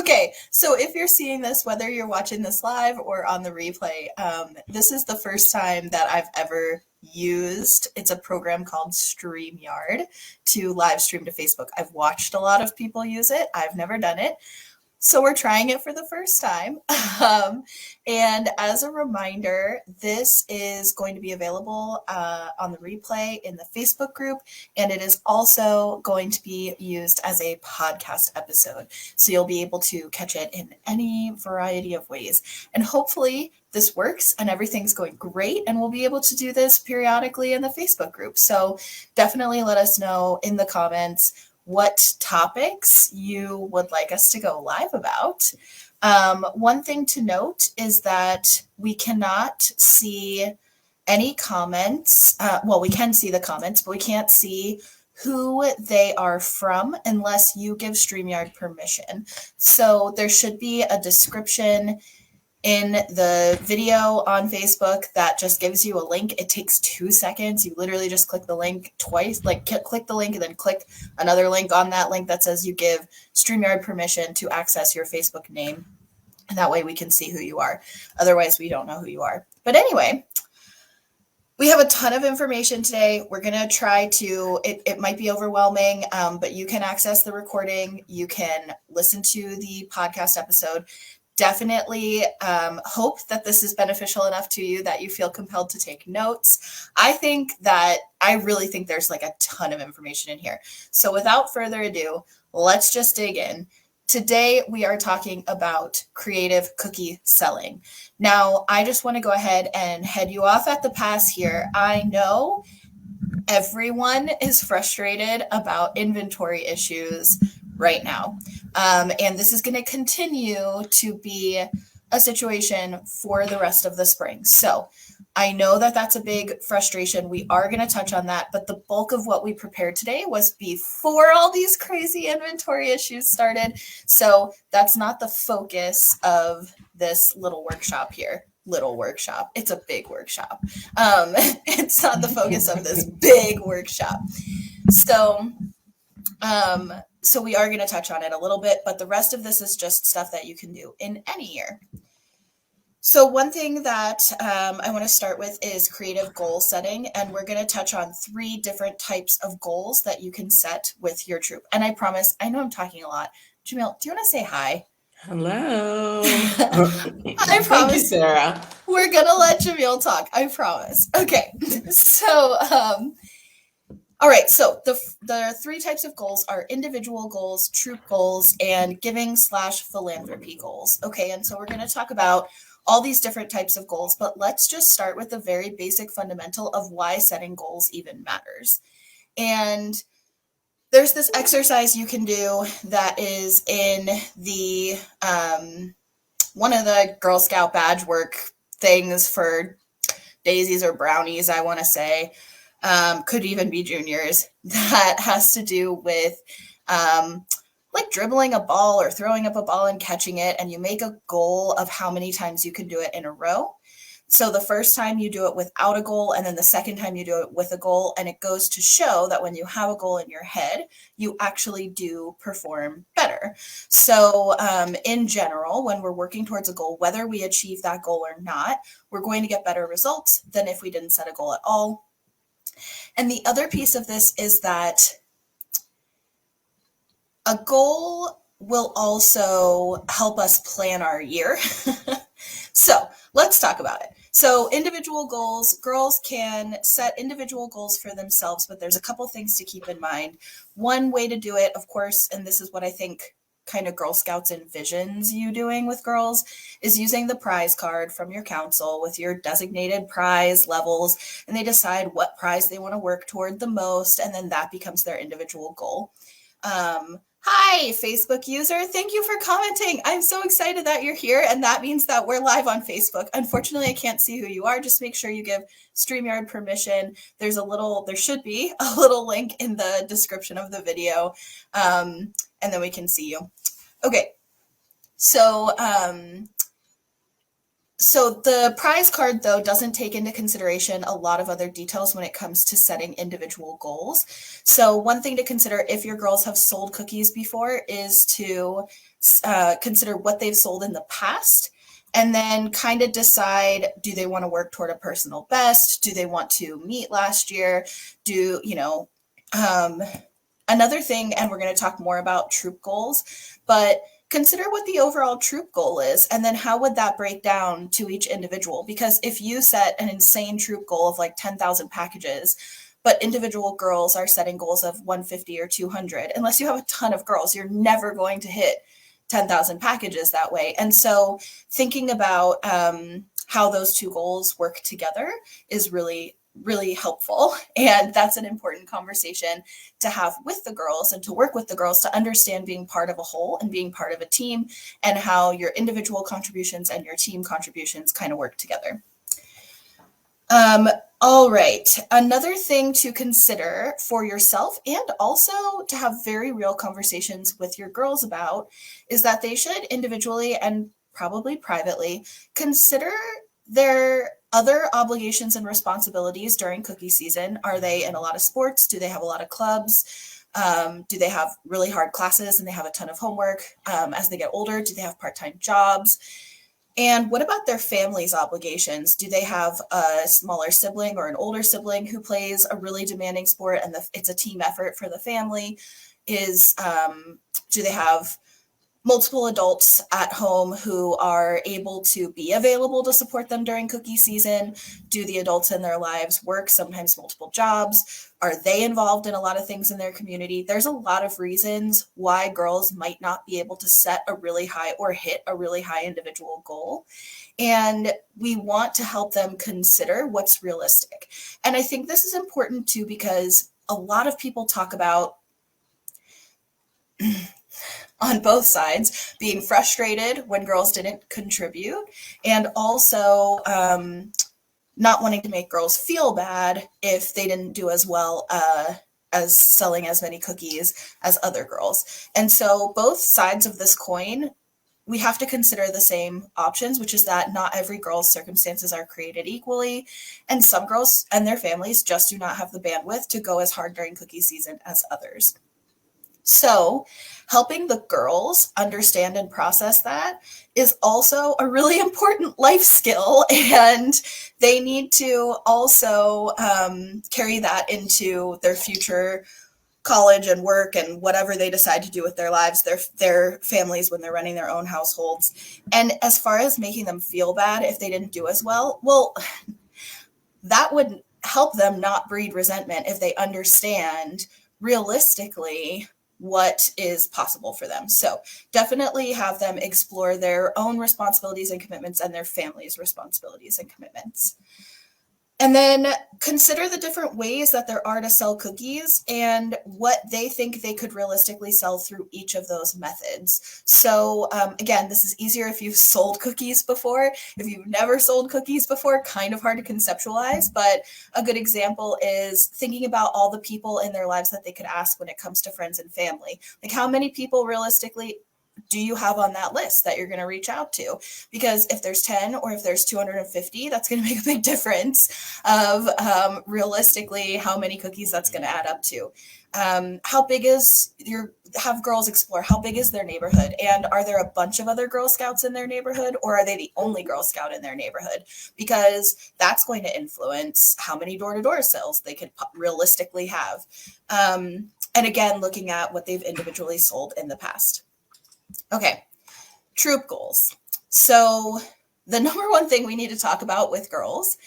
Okay, so if you're seeing this, whether you're watching this live or on the replay, this is the first time that I've ever used, it's a program called StreamYard to live stream to Facebook. I've watched a lot of people use it. I've never done it. So we're trying it for the first time. And as a reminder, this is going to be available on the replay in the Facebook group, and it is also going to be used as a podcast episode. So you'll be able to catch it in any variety of ways. And hopefully this works and everything's going great, and we'll be able to do this periodically in the Facebook group. So definitely let us know in the comments what topics you would like us to go live about. One thing to note is that we cannot see any comments. Well, we can see the comments, but we can't see who they are from unless you give StreamYard permission. So there should be a description in the video on Facebook that just gives you a link. It takes 2 seconds. You literally just click the link twice, like click the link and then click another link on that link that says you give StreamYard permission to access your Facebook name. And that way we can see who you are. Otherwise, we don't know who you are. But anyway, we have a ton of information today. We're going to try to, it might be overwhelming, but you can access the recording. You can listen to the podcast episode. Definitely hope that this is beneficial enough to you that you feel compelled to take notes. I really think there's like a ton of information in here. So without further ado, let's just dig in. Today, we are talking about creative cookie selling. Now, I just want to go ahead and head you off at the pass here. I know everyone is frustrated about inventory issues right now. And this is going to continue to be a situation for the rest of the spring. So I know that that's a big frustration. We are going to touch on that, but the bulk of what we prepared today was before all these crazy inventory issues started. So that's not the focus of this little workshop here. Little workshop. It's a big workshop. It's not the focus of this big workshop. So we are going to touch on it a little bit, but the rest of this is just stuff that you can do in any year. So one thing that I want to start with is creative goal setting, and we're going to touch on 3 different types of goals that you can set with your troop. And I promise, I know I'm talking a lot. Jamiel, do you want to say hi? Hello. I promise. Thank you, Sarah. We're going to let Jamiel talk. I promise. Okay. So, all right, so the 3 types of goals are individual goals, troop goals, and giving/philanthropy goals. Okay, and so we're going to talk about all these different types of goals, but let's just start with the very basic fundamental of why setting goals even matters. And there's this exercise you can do that is in the one of the Girl Scout badge work things for daisies or brownies, I want to say. Could even be juniors, that has to do with like dribbling a ball or throwing up a ball and catching it, and you make a goal of how many times you can do it in a row. So the first time you do it without a goal, and then the second time you do it with a goal, and it goes to show that when you have a goal in your head, you actually do perform better. So in general, when we're working towards a goal, whether we achieve that goal or not, we're going to get better results than if we didn't set a goal at all. And the other piece of this is that a goal will also help us plan our year. So let's talk about it. So individual goals, girls can set individual goals for themselves, but there's a couple things to keep in mind. One way to do it, of course, and this is what I think kind of Girl Scouts envisions you doing with girls, is using the prize card from your council with your designated prize levels, and they decide what prize they want to work toward the most, and then that becomes their individual goal. Hi, Facebook user. Thank you for commenting. I'm so excited that you're here, and that means that we're live on Facebook. Unfortunately, I can't see who you are. Just make sure you give StreamYard permission. There should be a little link in the description of the video, and then we can see you. Okay, so So the prize card, though, doesn't take into consideration a lot of other details when it comes to setting individual goals. So one thing to consider if your girls have sold cookies before is to consider what they've sold in the past and then kind of decide, do they want to work toward a personal best? Do they want to meet last year? Um, Another thing, and we're going to talk more about troop goals, but consider what the overall troop goal is, and then how would that break down to each individual? Because if you set an insane troop goal of like 10,000 packages, but individual girls are setting goals of 150 or 200, unless you have a ton of girls, you're never going to hit 10,000 packages that way. And so thinking about how those two goals work together is really really helpful. And that's an important conversation to have with the girls and to work with the girls to understand being part of a whole and being part of a team and how your individual contributions and your team contributions kind of work together. All right. Another thing to consider for yourself and also to have very real conversations with your girls about is that they should individually and probably privately consider their other obligations and responsibilities during cookie season. Are they in a lot of sports? Do they have a lot of clubs? Do they have really hard classes and they have a ton of homework? As they get older, do they have part-time jobs? And what about their family's obligations? Do they have a smaller sibling or an older sibling who plays a really demanding sport and it's a team effort for the family? Do they have multiple adults at home who are able to be available to support them during cookie season? Do the adults in their lives work sometimes multiple jobs? Are they involved in a lot of things in their community? There's a lot of reasons why girls might not be able to set a really high or hit a really high individual goal. And we want to help them consider what's realistic. And I think this is important too, because a lot of people talk about on both sides, being frustrated when girls didn't contribute, and also not wanting to make girls feel bad if they didn't do as well as selling as many cookies as other girls. And so both sides of this coin, we have to consider the same options, which is that not every girl's circumstances are created equally. And some girls and their families just do not have the bandwidth to go as hard during cookie season as others. So helping the girls understand and process that is also a really important life skill, and they need to also carry that into their future college and work and whatever they decide to do with their lives, their families when they're running their own households. And as far as making them feel bad if they didn't do as well, that would help them not breed resentment if they understand realistically what is possible for them. So definitely have them explore their own responsibilities and commitments and their family's responsibilities and commitments. And then consider the different ways that there are to sell cookies and what they think they could realistically sell through each of those methods. So again, this is easier if you've sold cookies before. If you've never sold cookies before, kind of hard to conceptualize, but a good example is thinking about all the people in their lives that they could ask when it comes to friends and family. Like, how many people realistically do you have on that list that you're going to reach out to? Because if there's 10 or if there's 250, that's going to make a big difference of realistically how many cookies that's going to add up to. How big is have girls explore, how big is their neighborhood? And are there a bunch of other Girl Scouts in their neighborhood, or are they the only Girl Scout in their neighborhood? Because that's going to influence how many door-to-door sales they could realistically have. And again, looking at what they've individually sold in the past. Okay, troop goals. So the number one thing we need to talk about with girls,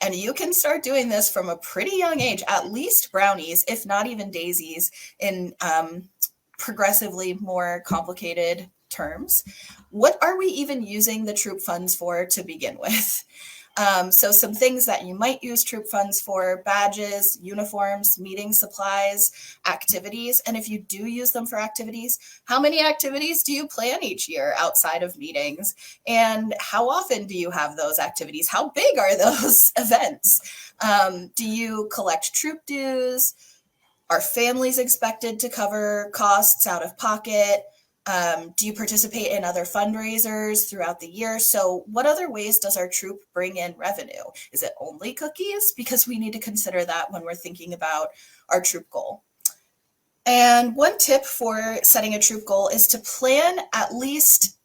and you can start doing this from a pretty young age, at least brownies, if not even daisies, in progressively more complicated terms. What are we even using the troop funds for to begin with? So some things that you might use troop funds for: badges, uniforms, meeting supplies, activities. And if you do use them for activities, how many activities do you plan each year outside of meetings? And how often do you have those activities? How big are those events? Do you collect troop dues? Are families expected to cover costs out of pocket? Do you participate in other fundraisers throughout the year? So what other ways does our troop bring in revenue? Is it only cookies? Because we need to consider that when we're thinking about our troop goal. And one tip for setting a troop goal is to plan at least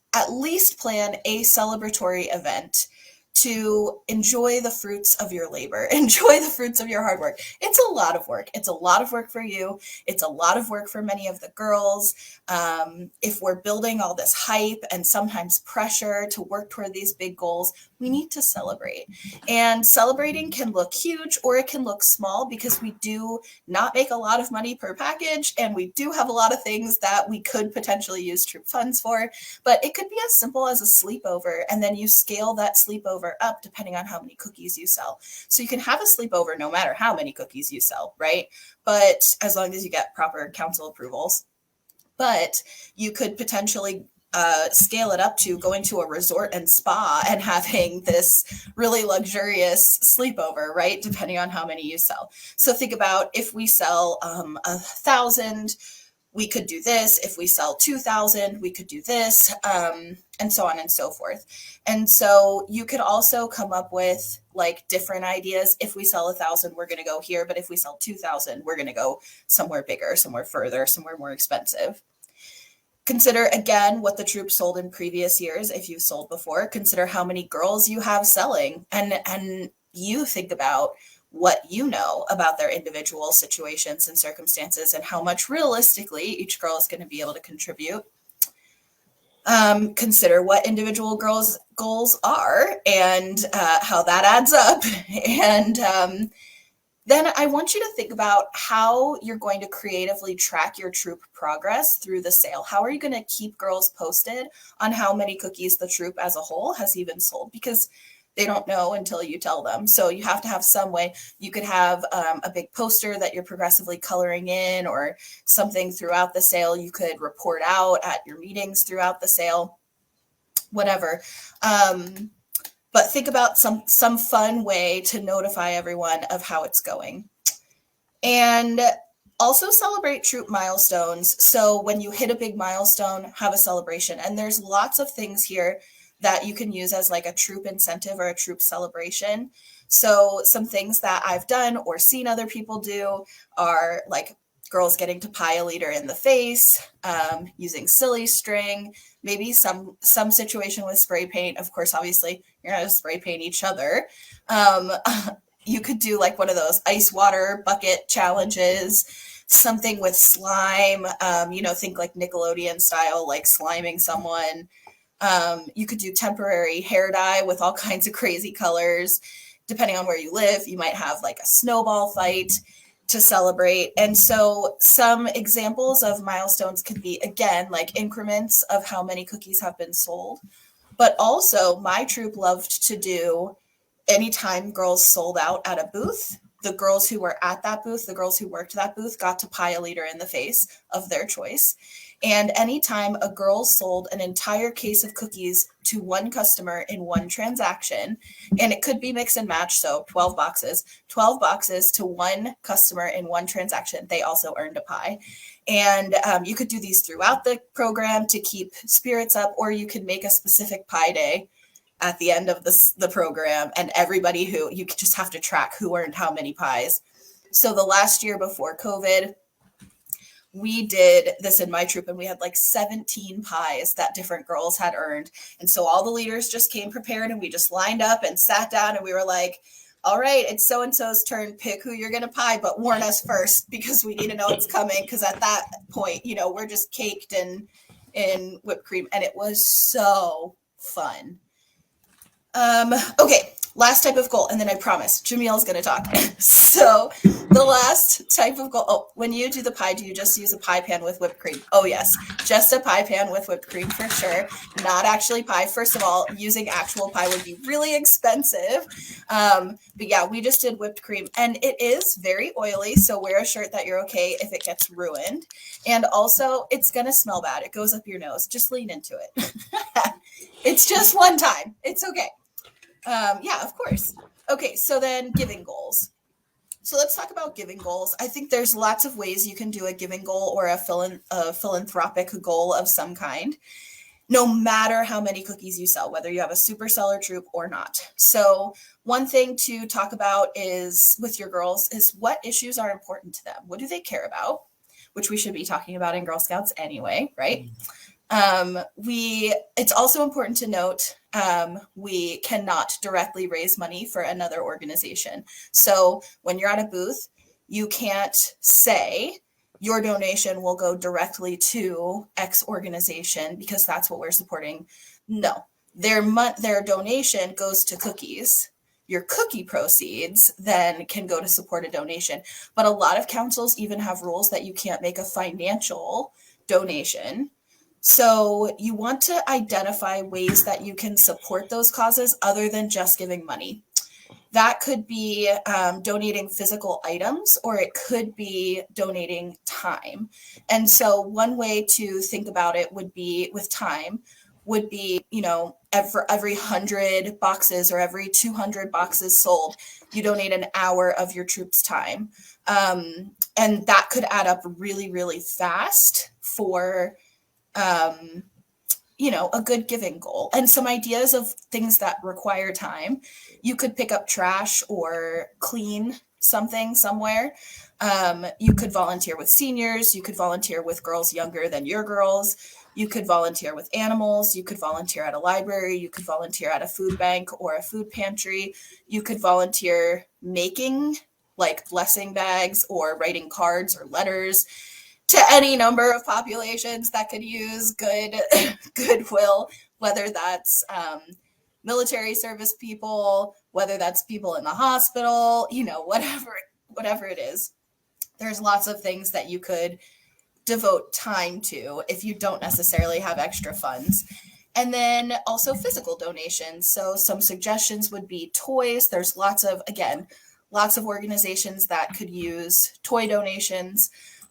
plan a celebratory event to enjoy the fruits of your labor, enjoy the fruits of your hard work. It's a lot of work. It's a lot of work for you. It's a lot of work for many of the girls. If we're building all this hype and sometimes pressure to work toward these big goals, we need to celebrate. And celebrating can look huge or it can look small because we do not make a lot of money per package and we do have a lot of things that we could potentially use troop funds for. But it could be as simple as a sleepover, and then you scale that sleepover up depending on how many cookies you sell. So you can have a sleepover no matter how many cookies you sell, right? But as long as you get proper council approvals. But you could potentially scale it up to going to a resort and spa and having this really luxurious sleepover, right? Depending on how many you sell. So think about if we sell 1,000, we could do this. If we sell 2,000, we could do this, and so on and so forth. And so you could also come up with like different ideas. If we sell 1,000, we're going to go here. But if we sell 2,000, we're going to go somewhere bigger, somewhere further, somewhere more expensive. Consider again what the troop sold in previous years. If you've sold before, consider how many girls you have selling, and you think about what you know about their individual situations and circumstances and how much realistically each girl is going to be able to contribute. Consider what individual girls' goals are and how that adds up. And then I want you to think about how you're going to creatively track your troop progress through the sale. How are you going to keep girls posted on how many cookies the troop as a whole has even sold? Because they don't know until you tell them. So you have to have some way. You could have a big poster that you're progressively coloring in or something throughout the sale. You could report out at your meetings throughout the sale, whatever. But think about some fun way to notify everyone of how it's going. And also celebrate troop milestones. So when you hit a big milestone, have a celebration. And there's lots of things here that you can use as like a troop incentive or a troop celebration. So some things that I've done or seen other people do are like girls getting to pie a leader in the face, using silly string, maybe some situation with spray paint. Of course, obviously, you're not going to spray paint each other. You could do like one of those ice water bucket challenges, something with slime, think like Nickelodeon style, like sliming someone. You could do temporary hair dye with all kinds of crazy colors. Depending on where you live, you might have like a snowball fight to celebrate. And so some examples of milestones could be, again, like increments of how many cookies have been sold. But also my troop loved to do anytime girls sold out at a booth, the girls who were at that booth, the girls who worked that booth got to pie a leader in the face of their choice. And anytime a girl sold an entire case of cookies to one customer in one transaction, and it could be mix and match, so 12 boxes to one customer in one transaction, they also earned a pie. And you could do these throughout the program to keep spirits up, or you could make a specific pie day at the end of the program, and everybody who, you just have to track who earned how many pies. So the last year before COVID, we did this in my troop and we had like 17 pies that different girls had earned. And so all the leaders just came prepared and we just lined up and sat down and we were like, all right, it's so-and-so's turn, pick who you're going to pie, but warn us first because we need to know it's coming. Because at that point, we're just caked in whipped cream, and it was so fun. Okay, last type of goal, and then I promise Jamiel's going to talk. So the last type of goal, when you do the pie, do you just use a pie pan with whipped cream? Oh yes, just a pie pan with whipped cream for sure, not actually pie. First of all, using actual pie would be really expensive. But yeah, we just did whipped cream, and it is very oily, so wear a shirt that you're okay if it gets ruined. And also, it's going to smell bad. It goes up your nose. Just lean into it. It's just one time. It's okay. Yeah, of course. Okay, so then giving goals. So let's talk about giving goals. I think there's lots of ways you can do a giving goal or a philanthropic goal of some kind, no matter how many cookies you sell, whether you have a super seller troop or not. So one thing to talk about is with your girls is what issues are important to them. What do they care about? Which we should be talking about in Girl Scouts anyway, right? It's also important to note we cannot directly raise money for another organization. So when you're at a booth, you can't say your donation will go directly to X organization because that's what we're supporting. No, their donation goes to cookies. Your cookie proceeds then can go to support a donation. But a lot of councils even have rules that you can't make a financial donation. So you want to identify ways that you can support those causes other than just giving money. That could be donating physical items, or it could be donating time. And so one way to think about it would be with time would be, for every 100 boxes or every 200 boxes sold, you donate an hour of your troops' time. And that could add up really, really fast for a good giving goal. And some ideas of things that require time. You could pick up trash or clean something somewhere. You could volunteer with seniors. You could volunteer with girls younger than your girls. You could volunteer with animals. You could volunteer at a library. You could volunteer at a food bank or a food pantry. You could volunteer making like blessing bags or writing cards or letters to any number of populations that could use goodwill, whether that's military service people, whether that's people in the hospital, whatever it is. There's lots of things that you could devote time to if you don't necessarily have extra funds. And then also physical donations. So some suggestions would be toys. There's lots of organizations that could use toy donations.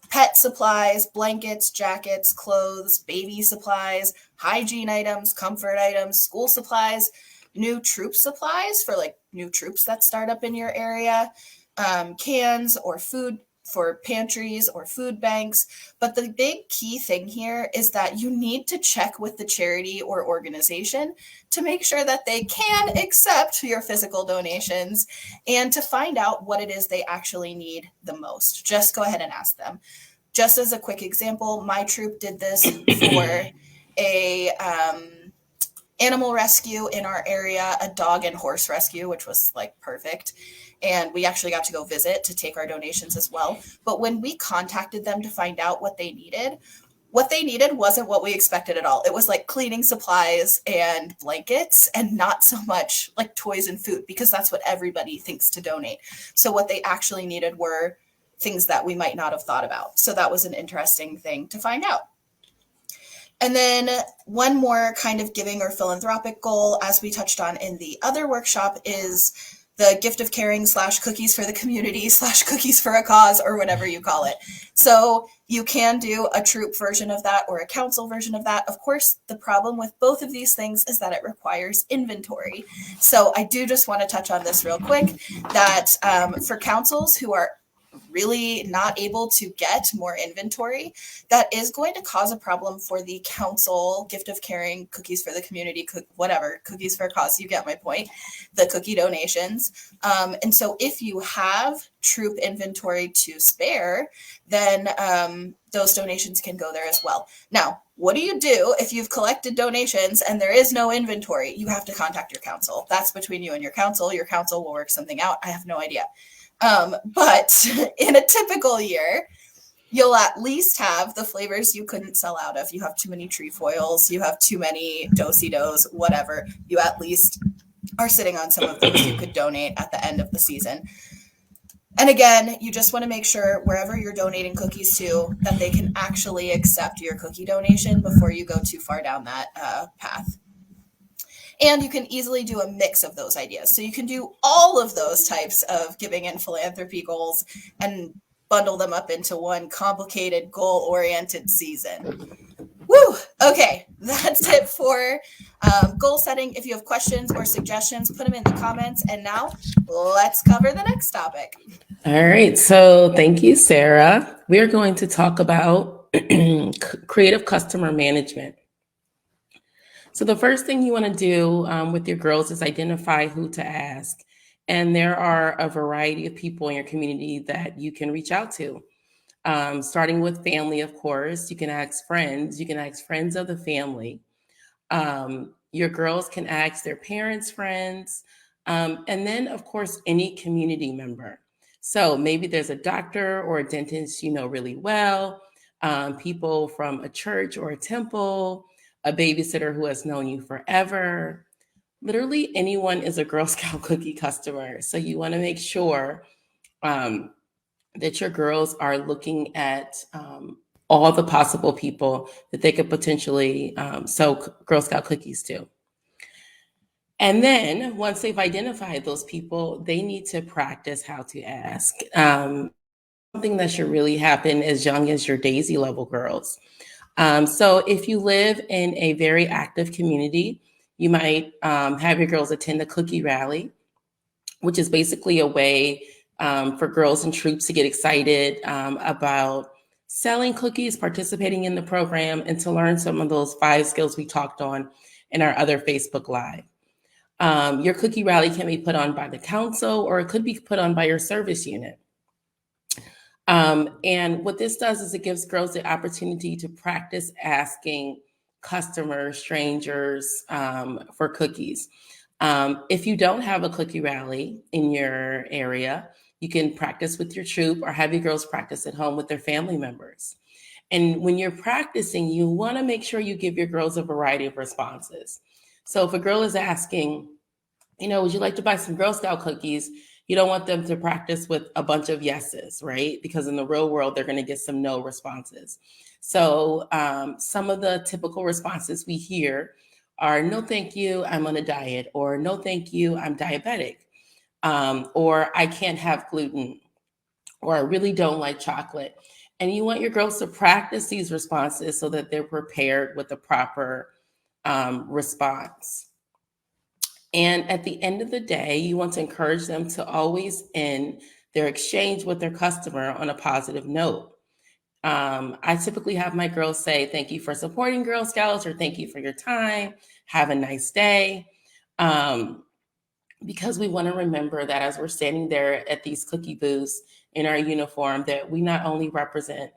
Pet supplies, blankets, jackets, clothes, baby supplies, hygiene items, comfort items, school supplies, new troop supplies for like new troops that start up in your area, cans or food for pantries or food banks. But the big key thing here is that you need to check with the charity or organization to make sure that they can accept your physical donations and to find out what it is they actually need the most. Just go ahead and ask them. Just as a quick example, my troop did this for a animal rescue in our area, a dog and horse rescue, which was like perfect. And we actually got to go visit to take our donations as well. But when we contacted them to find out what they needed wasn't what we expected at all. It was like cleaning supplies and blankets and not so much like toys and food, because that's what everybody thinks to donate. So what they actually needed were things that we might not have thought about. So that was an interesting thing to find out. And then one more kind of giving or philanthropic goal, as we touched on in the other workshop, is the gift of caring / cookies for the community / cookies for a cause, or whatever you call it. So you can do a troop version of that or a council version of that. Of course, the problem with both of these things is that it requires inventory. So I do just want to touch on this real quick, that for councils who are really not able to get more inventory, that is going to cause a problem for the council gift of caring, cookies for the community, whatever, cookies for a cause, you get my point, the cookie donations. And so if you have troop inventory to spare, then those donations can go there as well. Now, what do you do if you've collected donations and there is no inventory? You have to contact your council. That's between you and your council. Your council will work something out. I have no idea. But in a typical year, you'll at least have the flavors you couldn't sell out of. You have too many trefoils, you have too many do-si-dos, whatever. You at least are sitting on some of those you could donate at the end of the season. And again, you just want to make sure wherever you're donating cookies to, that they can actually accept your cookie donation before you go too far down that path. And you can easily do a mix of those ideas. So you can do all of those types of giving and philanthropy goals and bundle them up into one complicated goal-oriented season. Woo! Okay, that's it for or goal setting. If you have questions or suggestions, put them in the comments. And now let's cover the next topic. All right. So thank you, Sarah. We are going to talk about creative customer management. So the first thing you want to do with your girls is identify who to ask. And there are a variety of people in your community that you can reach out to. Starting with family, of course, you can ask friends. You can ask friends of the family. Your girls can ask their parents' friends. And then, of course, any community member. So maybe there's a doctor or a dentist you know really well, people from a church or a temple, a babysitter who has known you forever. Literally anyone is a Girl Scout cookie customer. So you want to make sure um, that your girls are looking at all the possible people that they could potentially sell Girl Scout cookies to. And then once they've identified those people, they need to practice how to ask. Something that should really happen as young as your Daisy level girls. So if you live in a very active community, you might have your girls attend a cookie rally, which is basically a way for girls and troops to get excited about selling cookies, participating in the program, and to learn some of those 5 skills we talked on in our other Facebook Live. Your cookie rally can be put on by the council, or it could be put on by your service unit. And what this does is it gives girls the opportunity to practice asking customers, strangers for cookies. If you don't have a cookie rally in your area, you can practice with your troop or have your girls practice at home with their family members. And when you're practicing, you want to make sure you give your girls a variety of responses. So if a girl is asking, would you like to buy some Girl Scout cookies? You don't want them to practice with a bunch of yeses, right? Because in the real world, they're going to get some no responses. So some of the typical responses we hear are no, thank you, I'm on a diet, or no, thank you, I'm diabetic, or I can't have gluten, or I really don't like chocolate. And you want your girls to practice these responses so that they're prepared with the proper response. And at the end of the day, you want to encourage them to always end their exchange with their customer on a positive note. I typically have my girls say, thank you for supporting Girl Scouts, or thank you for your time. Have a nice day. Because we want to remember that as we're standing there at these cookie booths in our uniform, that we not only represent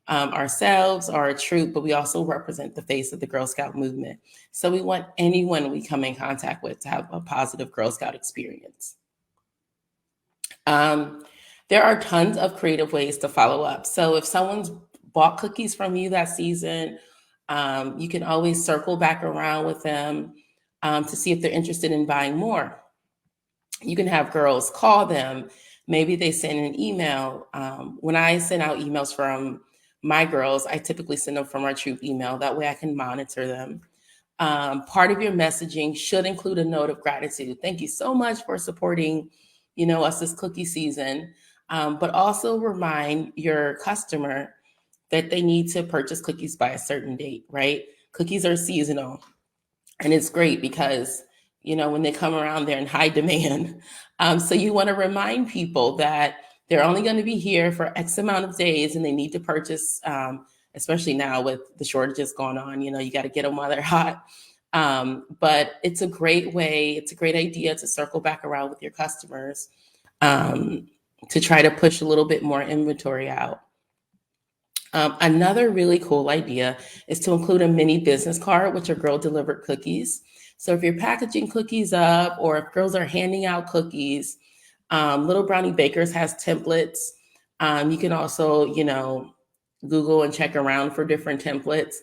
ourselves or our troop, but we also represent the face of the Girl Scout movement. So we want anyone we come in contact with to have a positive Girl Scout experience. There are tons of creative ways to follow up. So if someone's bought cookies from you that season, you can always circle back around with them to see if they're interested in buying more. You can have girls call them. Maybe they send an email. When I send out emails from my girls, I typically send them from our troop email. That way I can monitor them. Part of your messaging should include a note of gratitude. Thank you so much for supporting, us this cookie season. But also remind your customer that they need to purchase cookies by a certain date, right? Cookies are seasonal. And it's great because, when they come around, they're in high demand. So you want to remind people that they're only going to be here for X amount of days and they need to purchase, especially now with the shortages going on, you got to get them while they're hot. But it's a great way, it's a great idea to circle back around with your customers to try to push a little bit more inventory out. Another really cool idea is to include a mini business card with your girl delivered cookies. So if you're packaging cookies up, or if girls are handing out cookies, Little Brownie Bakers has templates. You can also, Google and check around for different templates.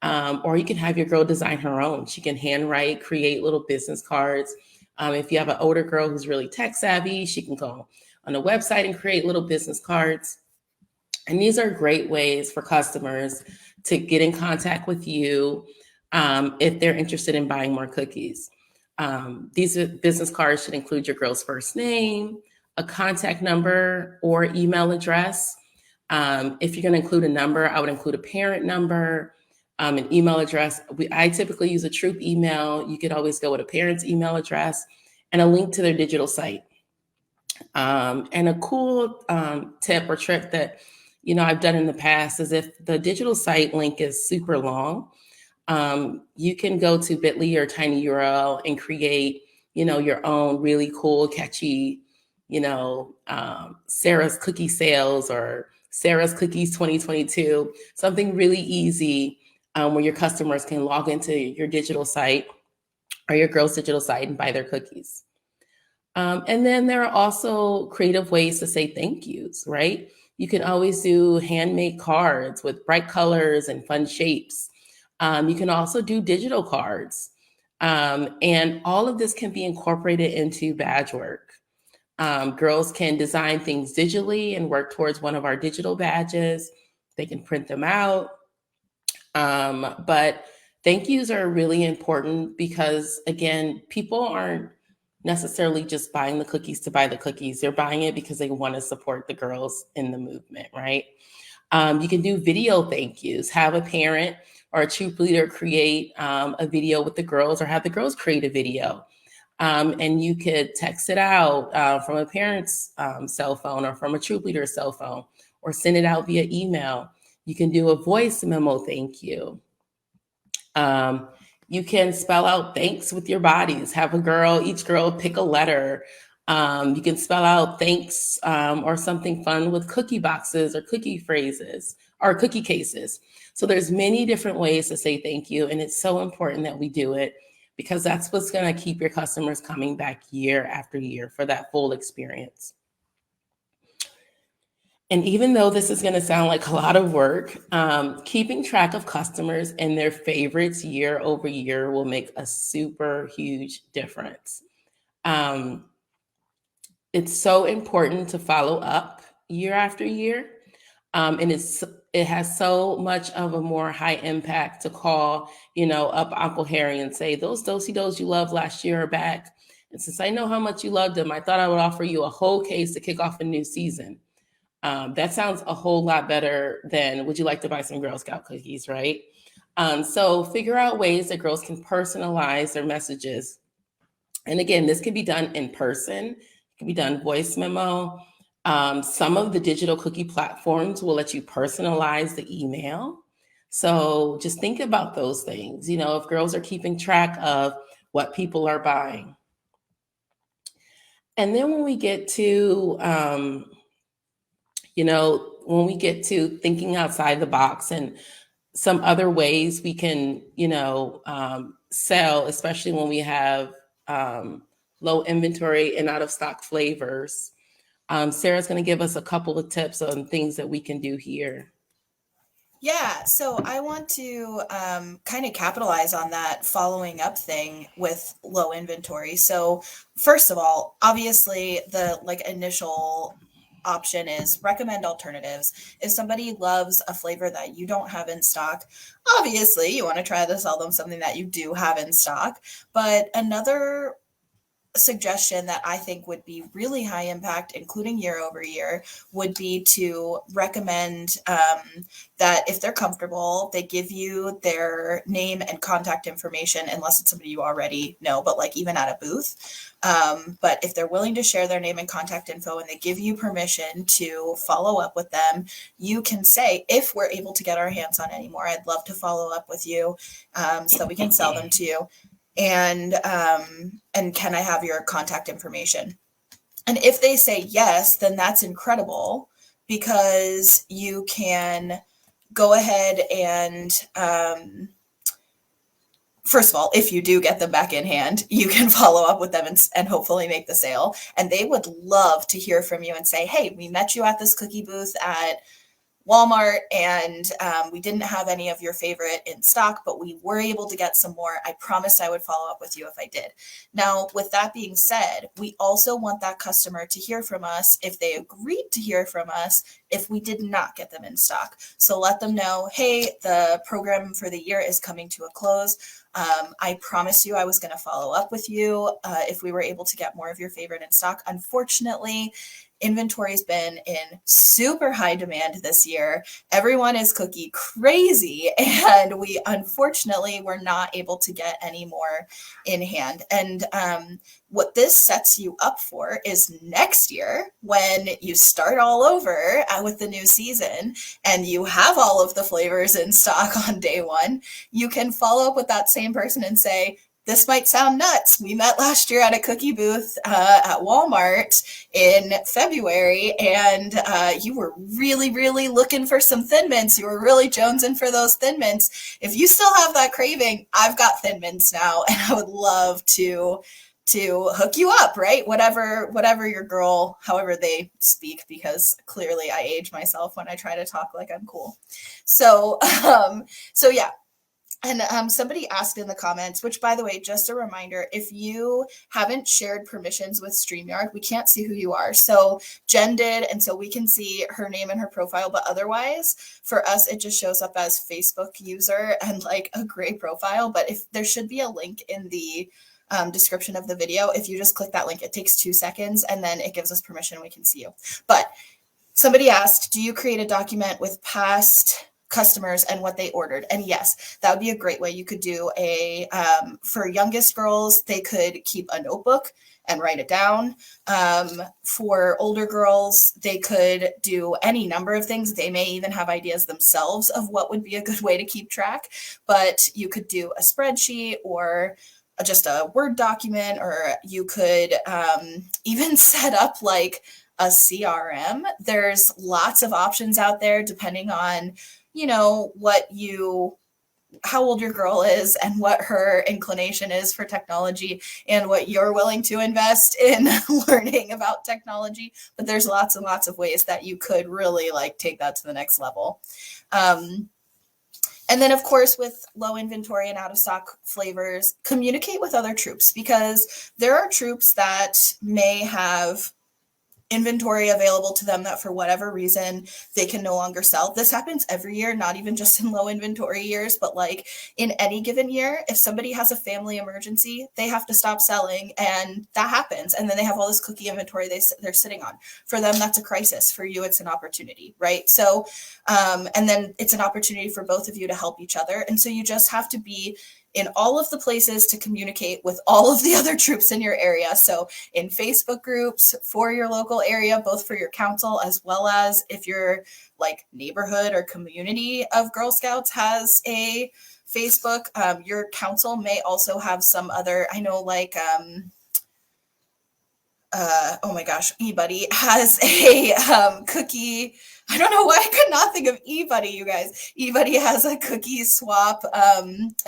Or you can have your girl design her own. She can handwrite, create little business cards. If you have an older girl who's really tech savvy, she can go on a website and create little business cards. And these are great ways for customers to get in contact with you if they're interested in buying more cookies. These business cards should include your girl's first name, a contact number, or email address. If you're going to include a number, I would include a parent number, an email address. I typically use a troop email. You could always go with a parent's email address and a link to their digital site. And a cool tip or trick that I've done in the past is if the digital site link is super long, you can go to Bitly or Tiny URL and create your own really cool, catchy, Sarah's Cookie Sales or Sarah's Cookies 2022, something really easy where your customers can log into your digital site or your girl's digital site and buy their cookies. And then there are also creative ways to say thank yous, right? You can always do handmade cards with bright colors and fun shapes. You can also do digital cards. And all of this can be incorporated into badge work. Girls can design things digitally and work towards one of our digital badges. They can print them out. But thank yous are really important because, again, people aren't necessarily just buying the cookies to buy the cookies. They're buying it because they want to support the girls in the movement, right? You can do video thank yous. Have a parent or a troop leader create a video with the girls, or have the girls create a video. And you could text it out from a parent's cell phone or from a troop leader's cell phone, or send it out via email. You can do a voice memo thank you. You can spell out thanks with your bodies. Have each girl pick a letter. You can spell out thanks or something fun with cookie boxes or cookie phrases or cookie cases. So there's many different ways to say thank you. And it's so important that we do it because that's what's going to keep your customers coming back year after year for that full experience. And even though this is going to sound like a lot of work, keeping track of customers and their favorites year over year will make a super huge difference. It's so important to follow up year after year. And it has so much of a more high impact to call, up Uncle Harry and say, those do-si-dos you loved last year are back. And since I know how much you loved them, I thought I would offer you a whole case to kick off a new season. That sounds a whole lot better than, would you like to buy some Girl Scout cookies, right? So figure out ways that girls can personalize their messages. And again, this can be done in person. It can be done voice memo. Some of the digital cookie platforms will let you personalize the email. So just think about those things, if girls are keeping track of what people are buying. And then when we get to, when we get to thinking outside the box and some other ways we can, sell, especially when we have low inventory and out of stock flavors. Sarah's going to give us a couple of tips on things that we can do here. Yeah, so I want to kind of capitalize on that following up thing with low inventory. So first of all, obviously the initial option is recommend alternatives. If somebody loves a flavor that you don't have in stock, obviously you want to try to sell them something that you do have in stock. But another suggestion that I think would be really high impact, including year over year, would be to recommend that if they're comfortable, they give you their name and contact information, unless it's somebody you already know, but even at a booth. But if they're willing to share their name and contact info and they give you permission to follow up with them, you can say, if we're able to get our hands on any more, I'd love to follow up with you so that we can sell them to you. And can I have your contact information? And if they say yes, then that's incredible, because you can go ahead and, first of all, if you do get them back in hand, you can follow up with them and hopefully make the sale. And they would love to hear from you and say, hey, we met you at this cookie booth at Walmart, and we didn't have any of your favorite in stock, but we were able to get some more. I promised I would follow up with you if I did. Now, with that being said, we also want that customer to hear from us. If they agreed to hear from us, if we did not get them in stock. So let them know, hey, the program for the year is coming to a close. I promised you I was going to follow up with you if we were able to get more of your favorite in stock. Unfortunately, inventory has been in super high demand this year. Everyone is cookie crazy, and we unfortunately were not able to get any more in hand. And what this sets you up for is next year when you start all over with the new season and you have all of the flavors in stock on day one, you can follow up with that same person and say, this might sound nuts. We met last year at a cookie booth at Walmart in February, and you were really, really looking for some Thin Mints. You were really jonesing for those Thin Mints. If you still have that craving, I've got Thin Mints now, and I would love to hook you up, right? Whatever your girl, however they speak, because clearly I age myself when I try to talk like I'm cool. So yeah. And somebody asked in the comments, which, by the way, just a reminder, if you haven't shared permissions with StreamYard, we can't see who you are. So Jen did, and so we can see her name and her profile, but otherwise, for us, it just shows up as Facebook user and like a gray profile. But if there should be a link in the description of the video, if you just click that link, it takes 2 seconds, and then it gives us permission, we can see you. But somebody asked, do you create a document with past customers and what they ordered? And yes, that would be a great way. You could do a, for youngest girls, they could keep a notebook and write it down. For older girls, they could do any number of things. They may even have ideas themselves of what would be a good way to keep track, but you could do a spreadsheet or just a Word document, or you could even set up like a CRM. There's lots of options out there depending on, you know, how old your girl is and what her inclination is for technology and what you're willing to invest in learning about technology. But there's lots and lots of ways that you could really like take that to the next level. And then, of course, with low inventory and out of stock flavors, communicate with other troops, because there are troops that may have inventory available to them that for whatever reason they can no longer sell. This happens every year, not even just in low inventory years, but like in any given year, if somebody has a family emergency, they have to stop selling, and that happens. And then they have all this cookie inventory they're sitting on. For them, that's a crisis. For you, it's an opportunity, right? So, and then it's an opportunity for both of you to help each other. And so you just have to be in all of the places to communicate with all of the other troops in your area. So in Facebook groups for your local area, both for your council, as well as if your like neighborhood or community of Girl Scouts has a Facebook, your council may also have some other, I know like, oh my gosh, eBuddy has a cookie. I don't know why I could not think of eBuddy, you guys. eBuddy has a cookie swap, a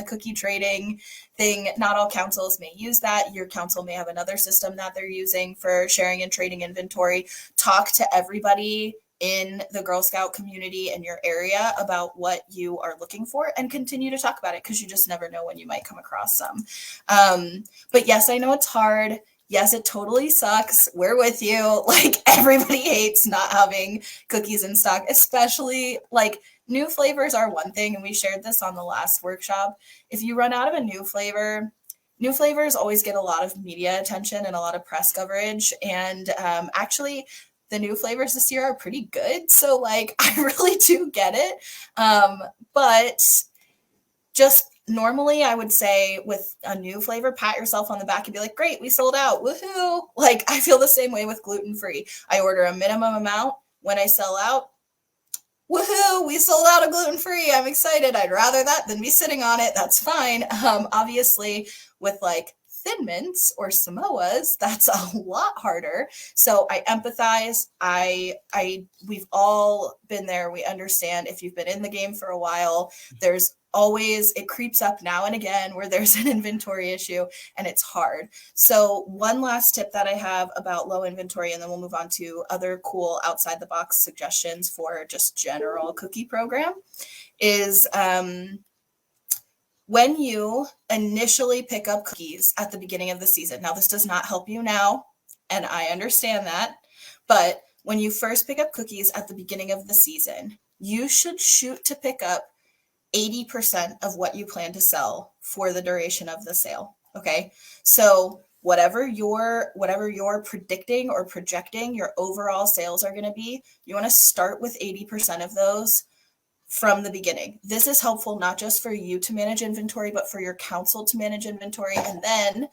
cookie trading thing. Not all councils may use that. Your council may have another system that they're using for sharing and trading inventory. Talk to everybody in the Girl Scout community in your area about what you are looking for, and continue to talk about it, because you just never know when you might come across some. But yes, I know it's hard. Yes, it totally sucks. We're with you. Like, everybody hates not having cookies in stock, especially like new flavors are one thing. And we shared this on the last workshop. If you run out of a new flavors always get a lot of media attention and a lot of press coverage. And actually, the new flavors this year are pretty good. So like, I really do get it. But just normally I would say with a new flavor, pat yourself on the back and be like, great, we sold out, woohoo. Like, I feel the same way with gluten-free. I order a minimum amount. When I sell out, woohoo, we sold out of gluten-free. I'm excited. I'd rather that than be sitting on it. That's fine. Obviously with like Thin Mints or Samoas, that's a lot harder. So I empathize. We've all been there. We understand. If you've been in the game for a while, there's always, it creeps up now and again where there's an inventory issue, and it's hard. So one last tip that I have about low inventory, and then we'll move on to other cool outside the box suggestions for just general cookie program, is when you initially pick up cookies at the beginning of the season. Now, this does not help you now, and I understand that, but when you first pick up cookies at the beginning of the season, you should shoot to pick up 80% of what you plan to sell for the duration of the sale. Okay. So whatever you're predicting or projecting your overall sales are going to be, you want to start with 80% of those from the beginning. This is helpful not just for you to manage inventory, but for your council to manage inventory, and then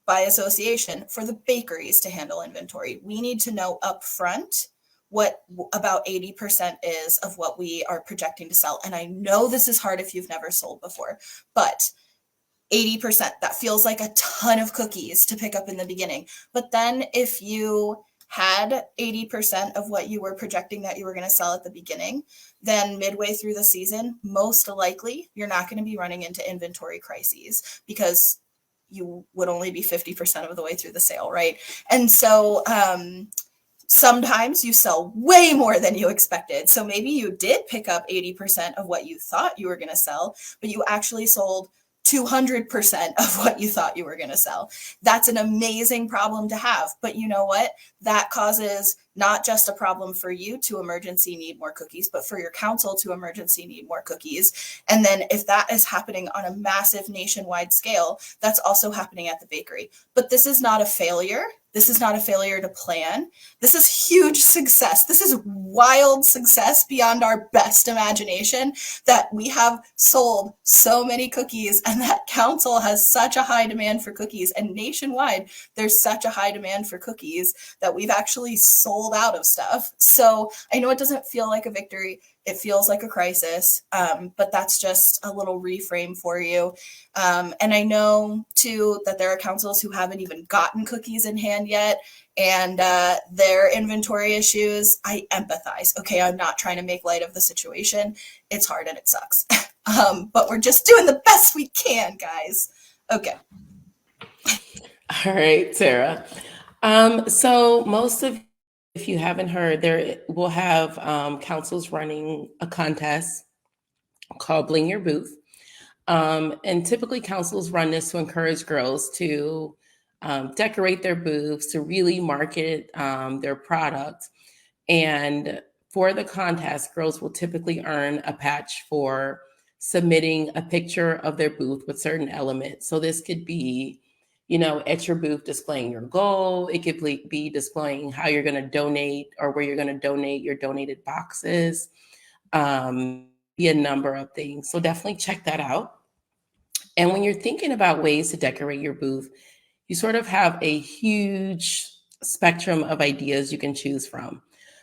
by association for the bakeries to handle inventory. We need to know upfront what about 80% is of what we are projecting to sell. And I know this is hard if you've never sold before, but 80%, that feels like a ton of cookies to pick up in the beginning. But then if you had 80% of what you were projecting that you were going to sell at the beginning, then midway through the season, most likely you're not going to be running into inventory crises because you would only be 50% of the way through the sale, right? And so sometimes you sell way more than you expected. So maybe you did pick up 80% of what you thought you were going to sell, but you actually sold 200% of what you thought you were going to sell. That's an amazing problem to have. But you know what? That causes not just a problem for you to emergency need more cookies, but for your council to emergency need more cookies. And then if that is happening on a massive nationwide scale, that's also happening at the bakery. But this is not a failure. This is not a failure to plan. This is huge success. This is wild success beyond our best imagination that we have sold so many cookies and that council has such a high demand for cookies. And nationwide, there's such a high demand for cookies that we've actually sold out of stuff. So I know it doesn't feel like a victory. It feels like a crisis, but that's just a little reframe for you. And I know, too, that there are councils who haven't even gotten cookies in hand yet, and their inventory issues. I empathize. Okay, I'm not trying to make light of the situation. It's hard and it sucks. But we're just doing the best we can, guys. Okay. All right, Sarah. So most of, if you haven't heard, there will have councils running a contest called Bling Your Booth. And typically councils run this to encourage girls to decorate their booths, to really market their product. And for the contest, girls will typically earn a patch for submitting a picture of their booth with certain elements. So this could be, at your booth displaying your goal. It could be displaying how you're going to donate or where you're going to donate your donated boxes. Be a number of things. So definitely check that out. And when you're thinking about ways to decorate your booth, you sort of have a huge spectrum of ideas you can choose from.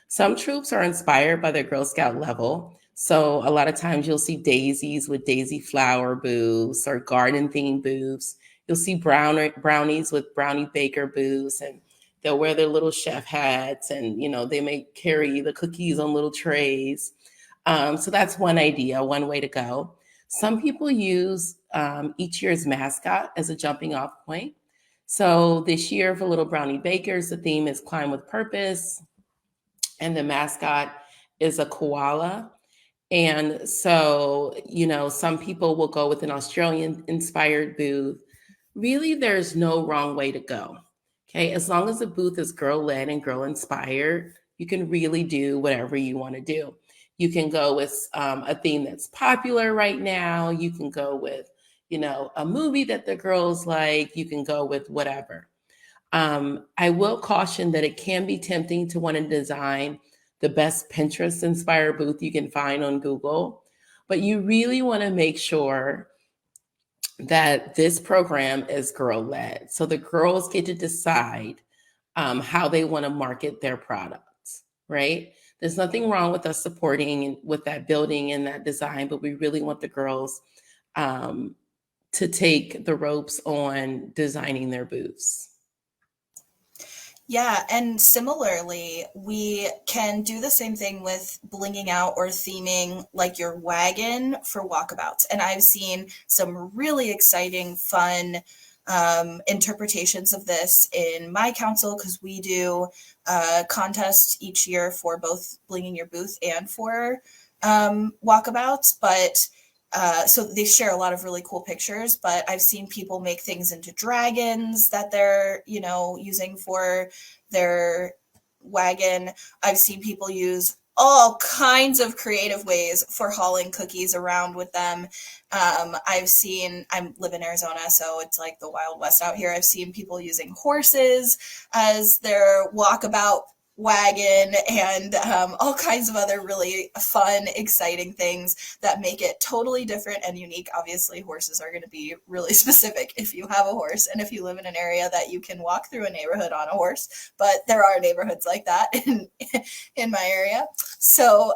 Some troops are inspired by their Girl Scout level. So a lot of times you'll see daisies with daisy flower booths or garden themed booths. You'll see brownies with brownie baker booths, and they'll wear their little chef hats, and they may carry the cookies on little trays. So that's one idea, one way to go. Some people use each year's mascot as a jumping off point. So this year for Little Brownie Bakers, the theme is Climb with Purpose, and the mascot is a koala. And so, some people will go with an Australian inspired booth. Really, there's no wrong way to go. Okay. As long as the booth is girl led and girl inspired, you can really do whatever you want to do. You can go with a theme that's popular right now. You can go with, a movie that the girls like. You can go with whatever. I will caution that it can be tempting to want to design the best Pinterest inspired booth you can find on Google, but you really want to make sure that this program is girl led. So the girls get to decide how they want to market their products, right? There's nothing wrong with us supporting with that building and that design, but we really want the girls to take the ropes on designing their booths. Yeah, and similarly, we can do the same thing with blinging out or theming like your wagon for walkabouts. And I've seen some really exciting, fun interpretations of this in my council because we do a contest each year for both blinging your booth and for walkabouts. But so they share a lot of really cool pictures, but I've seen people make things into dragons that they're, using for their wagon. I've seen people use all kinds of creative ways for hauling cookies around with them. I live in Arizona, so it's like the Wild West out here. I've seen people using horses as their walkabout wagon and all kinds of other really fun, exciting things that make it totally different and unique. Obviously, horses are going to be really specific if you have a horse and if you live in an area that you can walk through a neighborhood on a horse. But there are neighborhoods like that in my area. So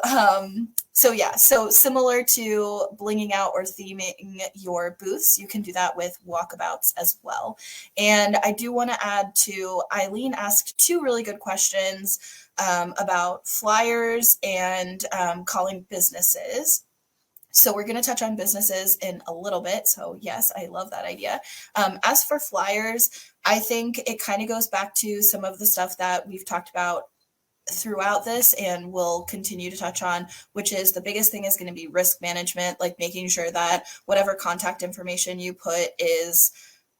similar to blinging out or theming your booths, you can do that with walkabouts as well. And I do want to add to Eileen asked two really good questions about flyers and calling businesses. So we're going to touch on businesses in a little bit. So yes, I love that idea. As for flyers, I think it kind of goes back to some of the stuff that we've talked about throughout this and we'll continue to touch on, which is the biggest thing is going to be risk management, like making sure that whatever contact information you put is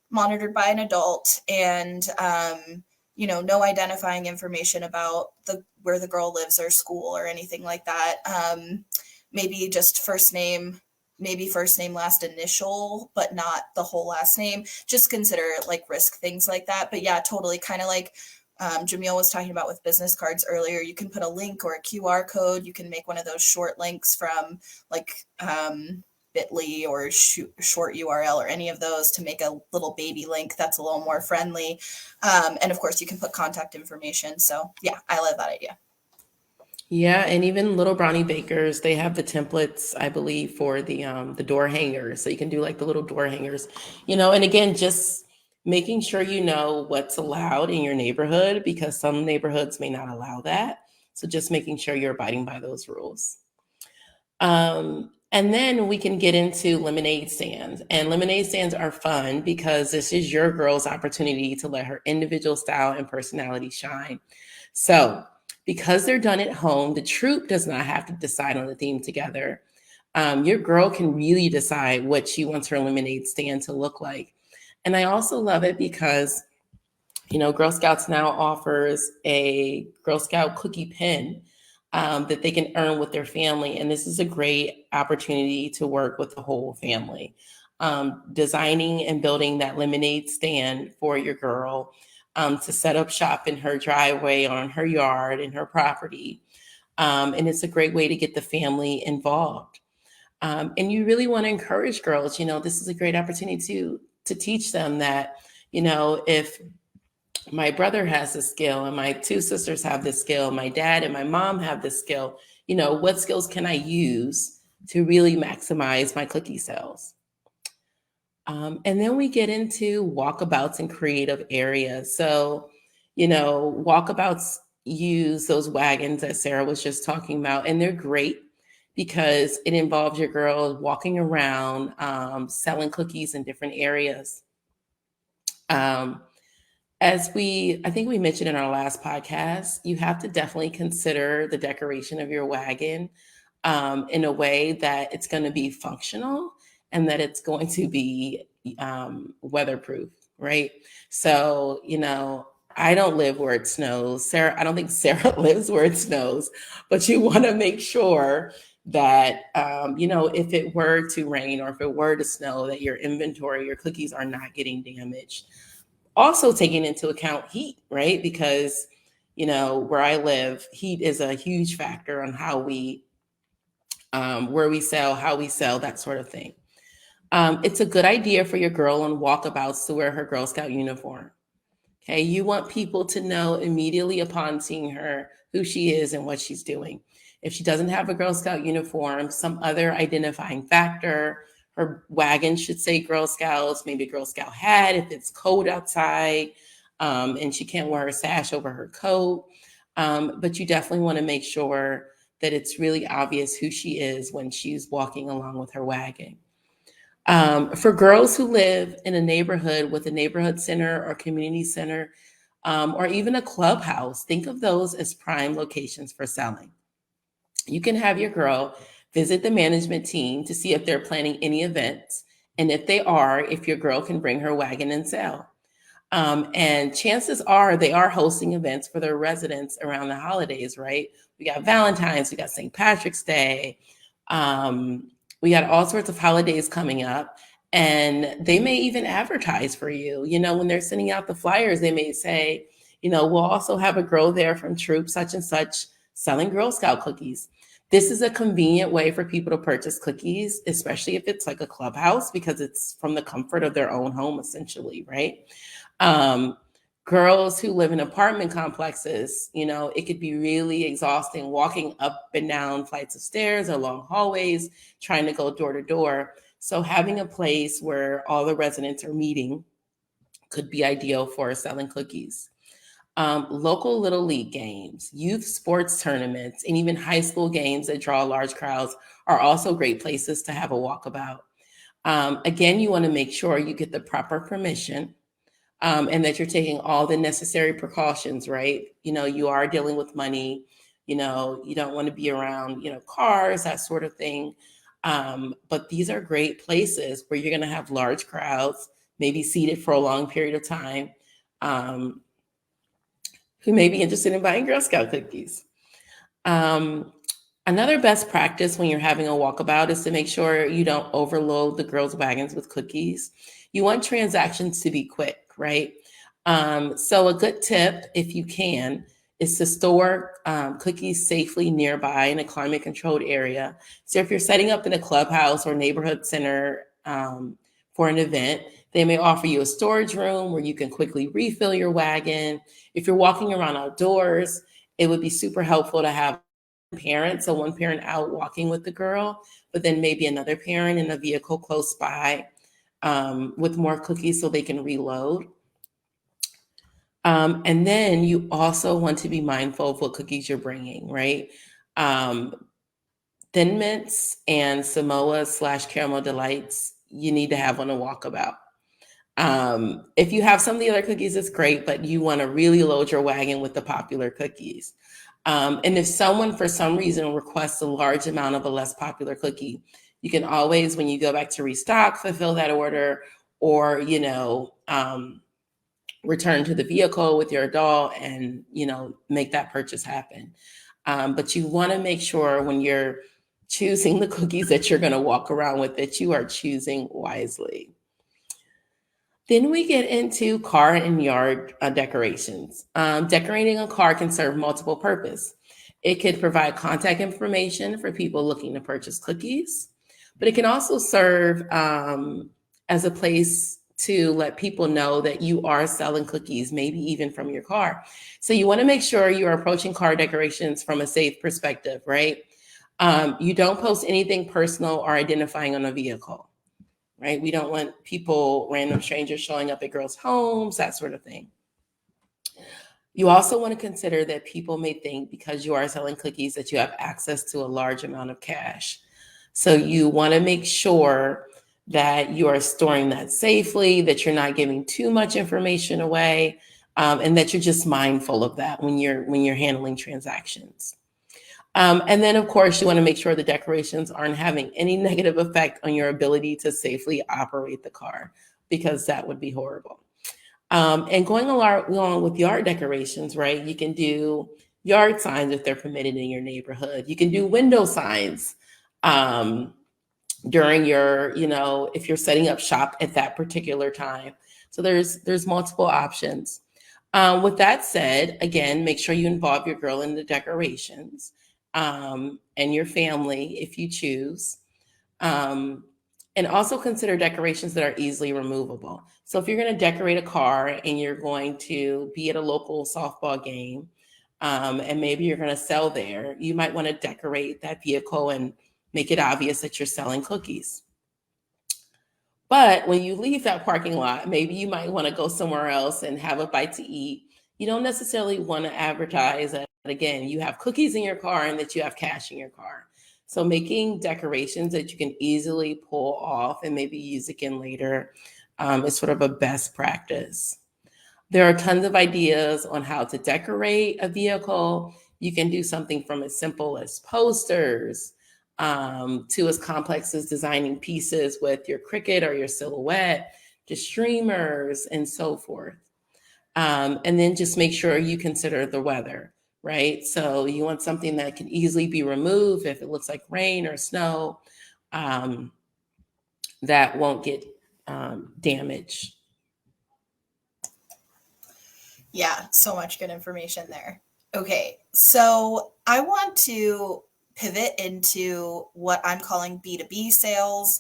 monitored by an adult and no identifying information about where the girl lives or school or anything like that. Maybe just first name, maybe first name, last initial, but not the whole last name. Just consider like risk things like that. But yeah, totally, kind of like Jamiel was talking about with business cards earlier. You can put a link or a QR code. You can make one of those short links from like Bitly or short URL or any of those to make a little baby link that's a little more friendly. And of course, you can put contact information. So yeah, I love that idea. Yeah, and even Little Brownie Bakers, they have the templates, I believe, for the door hangers. So you can do like the little door hangers, and again, just making sure you know what's allowed in your neighborhood because some neighborhoods may not allow that. So just making sure you're abiding by those rules. And then we can get into lemonade stands. And lemonade stands are fun because this is your girl's opportunity to let her individual style and personality shine. So, because they're done at home, the troupe does not have to decide on the theme together. Your girl can really decide what she wants her lemonade stand to look like. And I also love it because, Girl Scouts now offers a Girl Scout cookie pin that they can earn with their family. And this is a great opportunity to work with the whole family. Designing and building that lemonade stand for your girl to set up shop in her driveway, on her yard, in her property. And it's a great way to get the family involved. And you really want to encourage girls, this is a great opportunity to teach them that, if my brother has this skill and my two sisters have this skill, my dad and my mom have this skill, what skills can I use to really maximize my cookie sales? And then we get into walkabouts and creative areas. So, walkabouts use those wagons that Sarah was just talking about, and they're great because it involves your girl walking around, selling cookies in different areas. I think we mentioned in our last podcast, you have to definitely consider the decoration of your wagon in a way that it's going to be functional and that it's going to be weatherproof, right? So, I don't live where it snows. Sarah, I don't think Sarah lives where it snows, but you want to make sure that, if it were to rain or if it were to snow, that your inventory, your cookies are not getting damaged. Also taking into account heat, right? Because, where I live, heat is a huge factor on how we, where we sell, how we sell, that sort of thing. It's a good idea for your girl on walkabouts to wear her Girl Scout uniform. Okay, you want people to know immediately upon seeing her who she is and what she's doing. If she doesn't have a Girl Scout uniform, some other identifying factor, her wagon should say Girl Scouts, maybe a Girl Scout hat if it's cold outside, and she can't wear a sash over her coat. But you definitely want to make sure that it's really obvious who she is when she's walking along with her wagon. For girls who live in a neighborhood with a neighborhood center or community center, or even a clubhouse, think of those as prime locations for selling. You can have your girl visit the management team to see if they're planning any events. And if they are, if your girl can bring her wagon and sell. And chances are they are hosting events for their residents around the holidays, right? We got Valentine's, we got St. Patrick's Day, um, we got all sorts of holidays coming up. And they may even advertise for you. You know, when they're sending out the flyers, they may say, you know, we'll also have a girl there from troop such and such selling Girl Scout cookies. This is a convenient way for people to purchase cookies, especially if it's like a clubhouse, because it's from the comfort of their own home, essentially, right? Um, Girls who live in apartment complexes, you know, it could be really exhausting walking up and down flights of stairs or long hallways, trying to go door to door. So having a place where all the residents are meeting could be ideal for selling cookies. Local little league games, youth sports tournaments, and even high school games that draw large crowds are also great places to have a walkabout. Again, you want to make sure you get the proper permission, and that you're taking all the necessary precautions, right? You know, you are dealing with money, you know, you don't want to be around, you know, cars, that sort of thing. But these are great places where you're going to have large crowds, maybe seated for a long period of time, um, who may be interested in buying Girl Scout cookies. Um, Another best practice when you're having a walkabout is to make sure you don't overload the girls' wagons with cookies. You want transactions to be quick, right? So a good tip, if you can, is to store cookies safely nearby in a climate-controlled area. So if you're setting up in a clubhouse or neighborhood center for an event, they may offer you a storage room where you can quickly refill your wagon. If you're walking around outdoors, it would be super helpful to have parent, so one parent out walking with the girl, but then maybe another parent in a vehicle close by with more cookies so they can reload. And then you also want to be mindful of what cookies you're bringing, right? Um, Thin Mints and Samoa slash Caramel Delights, you need to have on a walkabout. If you have some of the other cookies, it's great, but you want to really load your wagon with the popular cookies. And if someone, for some reason, requests a large amount of a less popular cookie, you can always, when you go back to restock, fulfill that order, or return to the vehicle with your adult and make that purchase happen. But you want to make sure when you're choosing the cookies that you're going to walk around with that you are choosing wisely. Then we get into car and yard decorations. Decorating a car can serve multiple purposes. It could provide contact information for people looking to purchase cookies, but it can also serve as a place to let people know that you are selling cookies, maybe even from your car. So you want to make sure you're approaching car decorations from a safe perspective, right? You don't post anything personal or identifying on a vehicle. Right? We don't want people, random strangers showing up at girls' homes, that sort of thing. You also want to consider that people may think because you are selling cookies that you have access to a large amount of cash. So you want to make sure that you are storing that safely, that you're not giving too much information away, and that you're just mindful of that when you're handling transactions. And then, of course, you want to make sure the decorations aren't having any negative effect on your ability to safely operate the car, because that would be horrible. And going along with yard decorations, right? You can do yard signs if they're permitted in your neighborhood. You can do window signs during your, if you're setting up shop at that particular time. So there's multiple options. With that said, again, make sure you involve your girl in the decorations and your family if you choose. And also consider decorations that are easily removable. So if you're going to decorate a car and you're going to be at a local softball game, and maybe you're going to sell there, you might want to decorate that vehicle and make it obvious that you're selling cookies. But when you leave that parking lot, maybe you might want to go somewhere else and have a bite to eat. You don't necessarily want to advertise that, again, you have cookies in your car and that you have cash in your car. So making decorations that you can easily pull off and maybe use again later is sort of a best practice. There are tons of ideas on how to decorate a vehicle. You can do something from as simple as posters to as complex as designing pieces with your Cricut or your Silhouette, to streamers and so forth. And then just make sure you consider the weather, right? So you want something that can easily be removed if it looks like rain or snow, um, that won't get damaged. Yeah, so much good information there. Okay, so I want to pivot into what I'm calling B2B sales,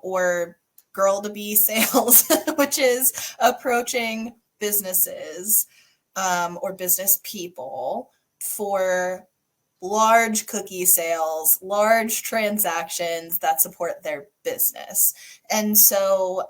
or girl to B sales, which is approaching businesses, or business people for large cookie sales, large transactions that support their business. And so,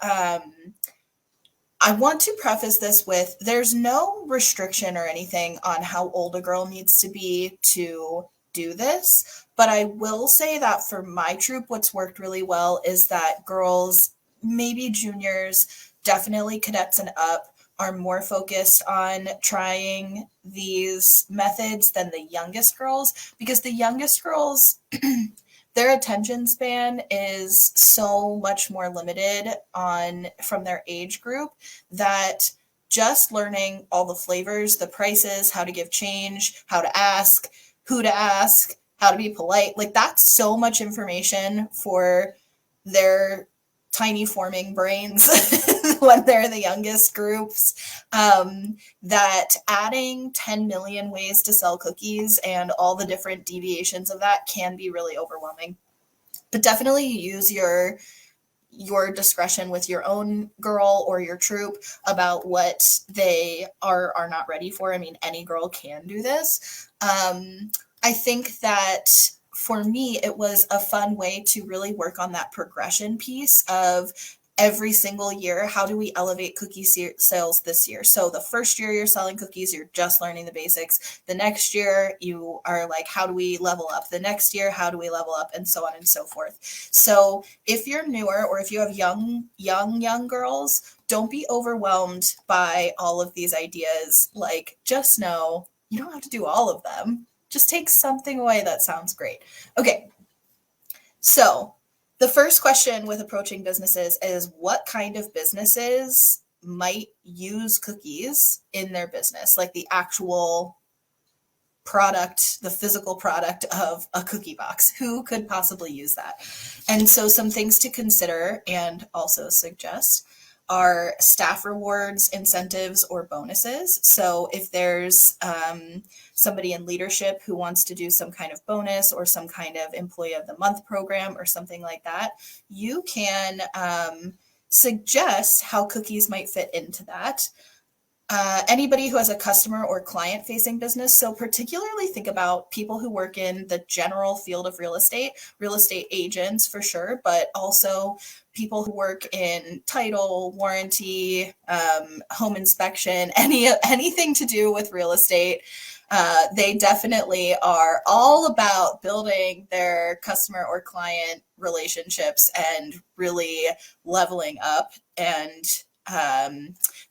I want to preface this with there's no restriction or anything on how old a girl needs to be to do this. But I will say that for my troop, what's worked really well is that girls, maybe juniors, definitely cadets and up, are more focused on trying these methods than the youngest girls, because the youngest girls, their attention span is so much more limited on from their age group that just learning all the flavors, the prices, how to give change, how to ask, who to ask, how to be polite, like that's so much information for their tiny forming brains when they're the youngest groups, that adding 10 million ways to sell cookies and all the different deviations of that can be really overwhelming. But definitely use your discretion with your own girl or your troop about what they are not ready for. I mean, any girl can do this. I think that for me, it was a fun way to really work on that progression piece of every single year. How do we elevate cookie sales this year? So the first year you're selling cookies, you're just learning the basics. The next year you are like, how do we level up? The next year, how do we level up? And so on and so forth. So if you're newer or if you have young girls, don't be overwhelmed by all of these ideas. Like, just know you don't have to do all of them. Just take something away that sounds great. Okay, so the first question with approaching businesses is what kind of businesses might use cookies in their business, like the actual product, the physical product of a cookie box. Who could possibly use that? And so some things to consider and also suggest are staff rewards, incentives, or bonuses. So if there's somebody in leadership who wants to do some kind of bonus or some kind of employee of the month program or something like that, you can suggest how cookies might fit into that. Anybody who has a customer or client facing business. So, particularly think about people who work in the general field of real estate agents for sure, but also people who work in title, warranty, home inspection, anything to do with real estate. They definitely are all about building their customer or client relationships and really leveling up and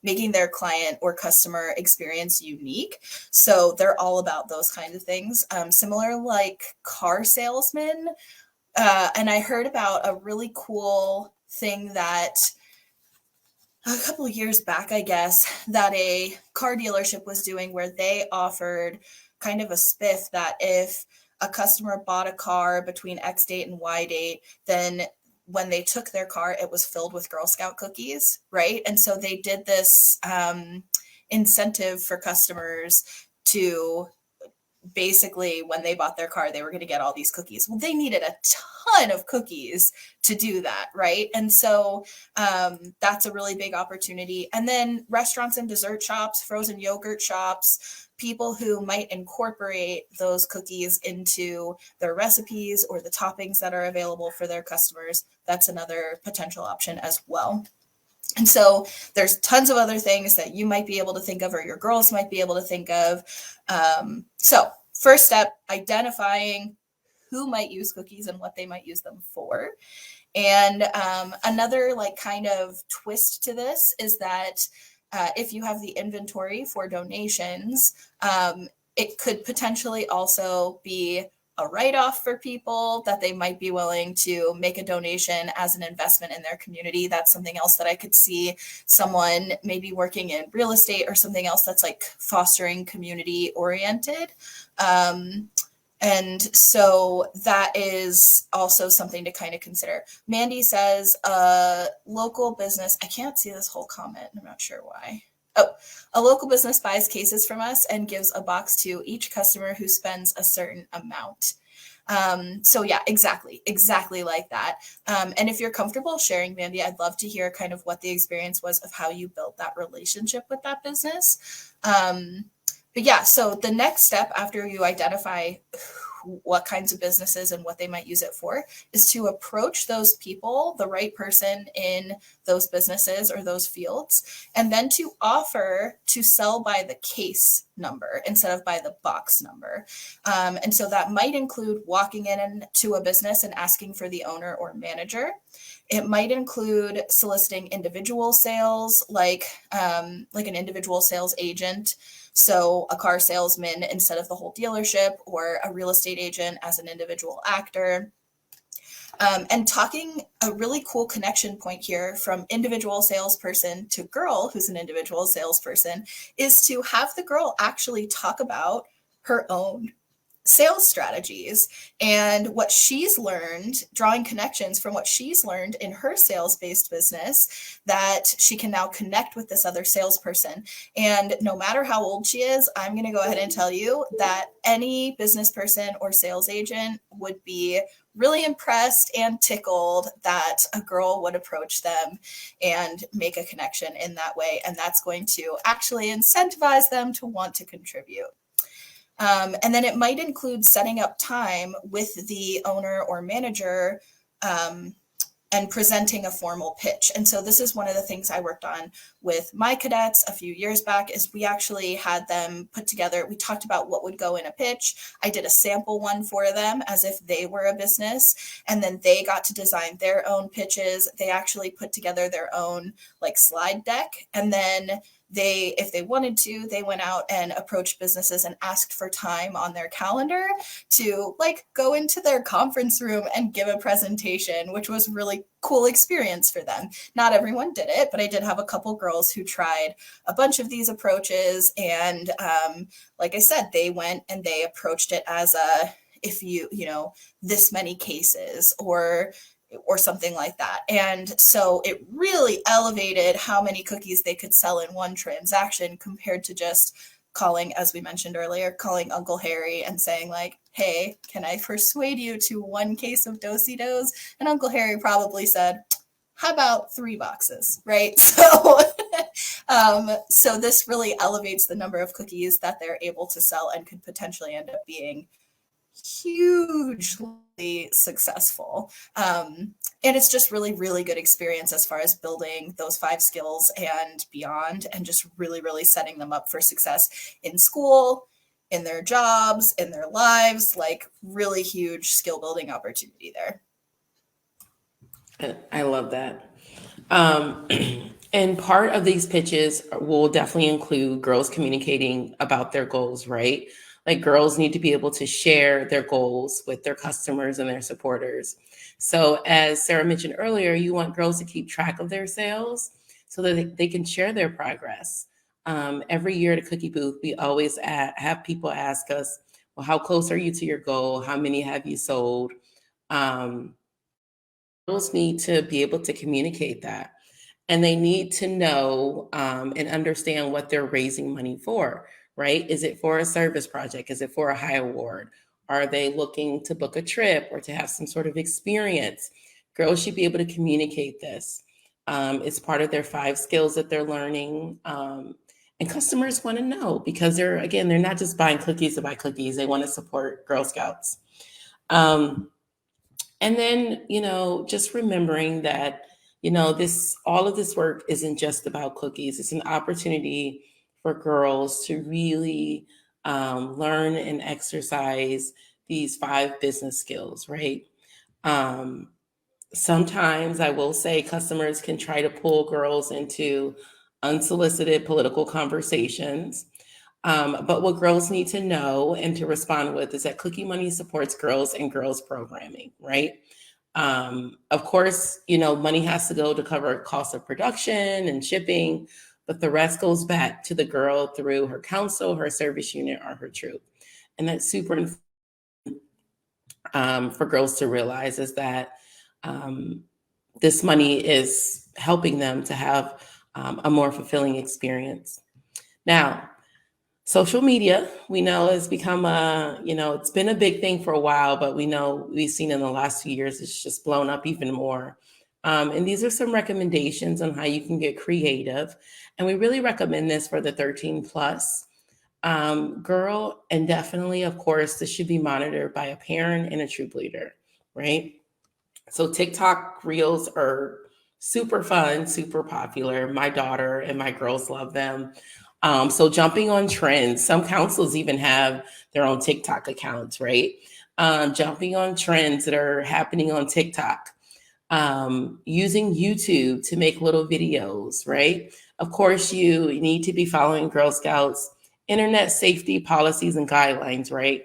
making their client or customer experience unique. So they're all about those kinds of things. Similar like car salesmen. And I heard about a really cool thing that a couple of years back, I guess, that a car dealership was doing where they offered kind of a spiff that if a customer bought a car between X date and Y date, then when they took their car, it was filled with Girl Scout cookies, right? And so they did this incentive for customers to basically, when they bought their car, they were going to get all these cookies. Well, they needed a ton of cookies to do that, right? And so that's a really big opportunity. And then restaurants and dessert shops, frozen yogurt shops, people who might incorporate those cookies into their recipes or the toppings that are available for their customers. That's another potential option as well. And so there's tons of other things that you might be able to think of or your girls might be able to think of. So first step, identifying who might use cookies and what they might use them for. And another like kind of twist to this is that if you have the inventory for donations, it could potentially also be a write-off for people, that they might be willing to make a donation as an investment in their community. That's something else that I could see someone maybe working in real estate or something else that's like fostering community oriented. And so that is also something to kind of consider. Mandy says, local business, I can't see this whole comment. I'm not sure why. Oh, a local business buys cases from us and gives a box to each customer who spends a certain amount. So yeah, exactly like that. And if you're comfortable sharing, Mandy, I'd love to hear kind of what the experience was of how you built that relationship with that business. But yeah, so the next step after you identify what kinds of businesses and what they might use it for is to approach those people, the right person in those businesses or those fields, and then to offer to sell by the case number instead of by the box number. And so that might include walking into a business and asking for the owner or manager. It might include soliciting individual sales, like an individual sales agent. So a car salesman instead of the whole dealership, or a real estate agent as an individual actor. And talking, a really cool connection point here from individual salesperson to girl who's an individual salesperson is to have the girl actually talk about her own sales strategies and what she's learned, drawing connections from what she's learned in her sales-based business that she can now connect with this other salesperson. And no matter how old she is, I'm going to go ahead and tell you that any business person or sales agent would be really impressed and tickled that a girl would approach them and make a connection in that way. And that's going to actually incentivize them to want to contribute. And then it might include setting up time with the owner or manager and presenting a formal pitch. And so this is one of the things I worked on with my cadets a few years back, is we actually had them put together, we talked about what would go in a pitch. I did a sample one for them as if they were a business, and then they got to design their own pitches. They actually put together their own like slide deck, and then they, if they wanted to, they went out and approached businesses and asked for time on their calendar to like go into their conference room and give a presentation, which was really cool experience for them. Not everyone did it, but I did have a couple girls who tried a bunch of these approaches. And like I said, they went and they approached it as a, if you know, this many cases or something like that. And so it really elevated how many cookies they could sell in one transaction compared to just calling, as we mentioned earlier, calling Uncle Harry and saying like, hey, can I persuade you to one case of Do-si-dos? And Uncle Harry probably said, how about 3 boxes, right? So, so this really elevates the number of cookies that they're able to sell and could potentially end up being hugely successful. And it's just really, really good experience as far as building those 5 skills and beyond, and just really, really setting them up for success in school, in their jobs, in their lives, like really huge skill building opportunity there. I love that. And part of these pitches will definitely include girls communicating about their goals, right? Like girls need to be able to share their goals with their customers and their supporters. So as Sarah mentioned earlier, you want girls to keep track of their sales so that they can share their progress. Every year at a cookie booth, we always have people ask us, well, how close are you to your goal? How many have you sold? Girls need to be able to communicate that. And they need to know and understand what they're raising money for, right? Is it for a service project? Is it for a high award? Are they looking to book a trip or to have some sort of experience? Girls should be able to communicate this. It's part of their 5 skills that they're learning. And customers want to know because they're not just buying cookies to buy cookies. They want to support Girl Scouts. And then, just remembering that, all of this work isn't just about cookies. It's an opportunity for girls to really learn and exercise these 5 business skills, right? Sometimes I will say customers can try to pull girls into unsolicited political conversations. But what girls need to know and to respond with is that Cookie Money supports girls and girls programming, right? Of course, money has to go to cover cost of production and shipping, but the rest goes back to the girl through her council, her service unit, or her troop. And that's super important for girls to realize is that um, this money is helping them to have a more fulfilling experience. Now, social media, we know, has become it's been a big thing for a while, but we've seen in the last few years, it's just blown up even more. And these are some recommendations on how you can get creative. And we really recommend this for the 13 plus girl. And definitely, of course, this should be monitored by a parent and a troop leader, right? So TikTok reels are super fun, super popular. My daughter and my girls love them. So jumping on trends, some councils even have their own TikTok accounts, right? Jumping on trends that are happening on TikTok, using YouTube to make little videos, right? Of course, you need to be following Girl Scouts internet safety policies and guidelines, right?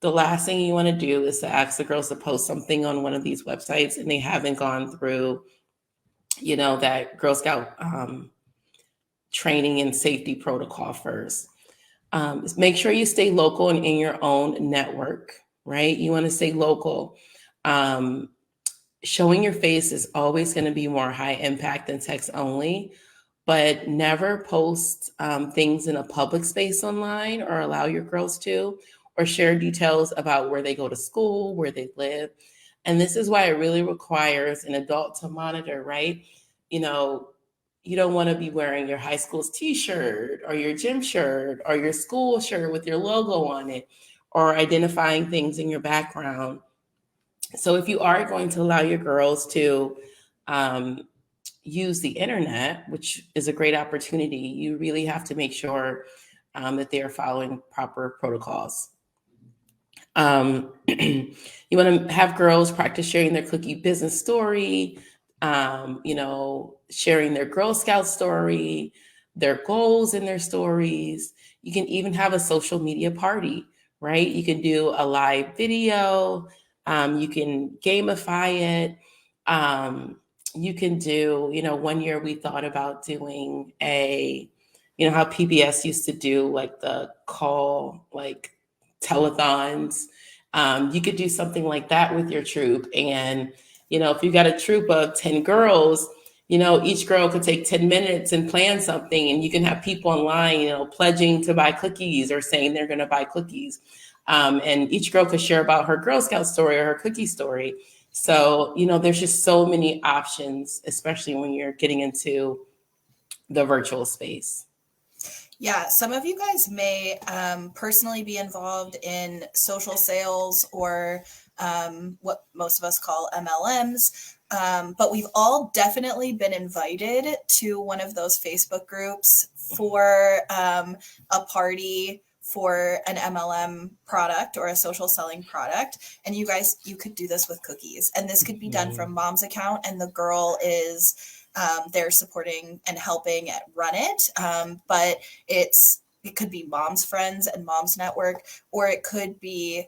The last thing you want to do is to ask the girls to post something on one of these websites and they haven't gone through, that Girl Scout training and safety protocol first. Make sure you stay local and in your own network, right? You want to stay local. Showing your face is always going to be more high impact than text only, but never post things in a public space online or allow your girls to, or share details about where they go to school, where they live. And this is why it really requires an adult to monitor, right? You don't want to be wearing your high school's t-shirt or your gym shirt or your school shirt with your logo on it, or identifying things in your background. So if you are going to allow your girls to use the internet, which is a great opportunity, you really have to make sure that they are following proper protocols. You want to have girls practice sharing their cookie business story, sharing their Girl Scout story, their goals in their stories. You can even have a social media party, right? You can do a live video. You can gamify it. You can do, one year we thought about doing how PBS used to do like the call, like telethons. You could do something like that with your troop. And, if you got a troop of 10 girls, each girl could take 10 minutes and plan something, and you can have people online, pledging to buy cookies or saying they're going to buy cookies. And each girl could share about her Girl Scout story or her cookie story. So, there's just so many options, especially when you're getting into the virtual space. Yeah, some of you guys may personally be involved in social sales or what most of us call MLMs. But we've all definitely been invited to one of those Facebook groups for a party for an MLM product or a social selling product. And you guys, you could do this with cookies. And this could be done from mom's account, and the girl is they're supporting and helping run it. But it could be mom's friends and mom's network, or it could be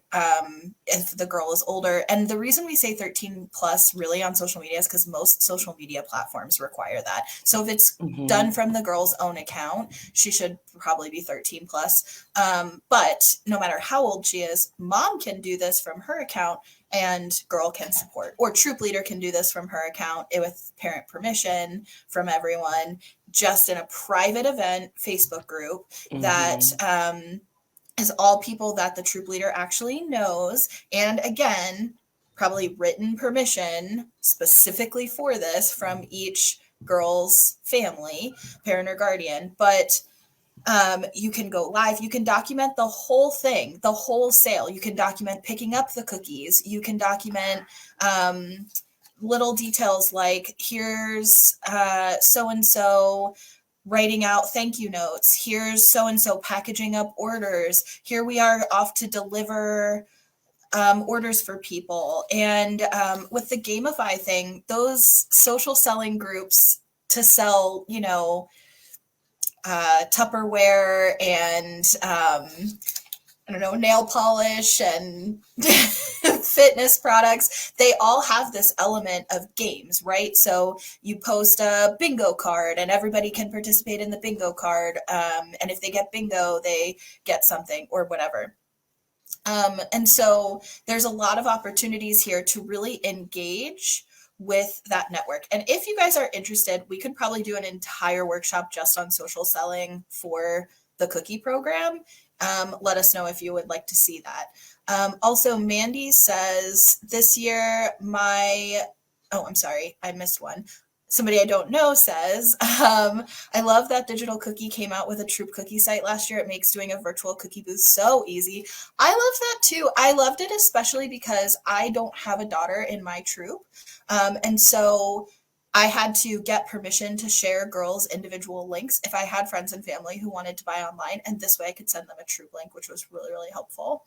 if the girl is older. And the reason we say 13 plus really on social media is because most social media platforms require that. So if it's done from the girl's own account, she should probably be 13 plus. But no matter how old she is, mom can do this from her account and girl can support, or troop leader can do this from her account with parent permission from everyone, just in a private event Facebook group that is all people that the troop leader actually knows. And again, probably written permission specifically for this from each girl's family, parent or guardian. But you can go live. You can document the whole thing, the whole sale. You can document picking up the cookies. You can document little details like here's so-and-so writing out thank you notes. Here's so-and-so packaging up orders. Here we are off to deliver orders for people. And with the Gamify thing, those social selling groups to sell, Tupperware and I don't know, nail polish and fitness products, they all have this element of games, right? So you post a bingo card and everybody can participate in the bingo card. And if they get bingo, they get something or whatever. And so there's a lot of opportunities here to really engage with that network. And if you guys are interested, we could probably do an entire workshop just on social selling for the cookie program. Let us know if you would like to see that. Also, Mandy says this year, I'm sorry, I missed one. Somebody I don't know says, I love that Digital Cookie came out with a Troop Cookie site last year. It makes doing a virtual cookie booth so easy. I love that too. I loved it especially because I don't have a daughter in my troop. And so I had to get permission to share girls' individual links if I had friends and family who wanted to buy online. And this way I could send them a troop link, which was really, really helpful.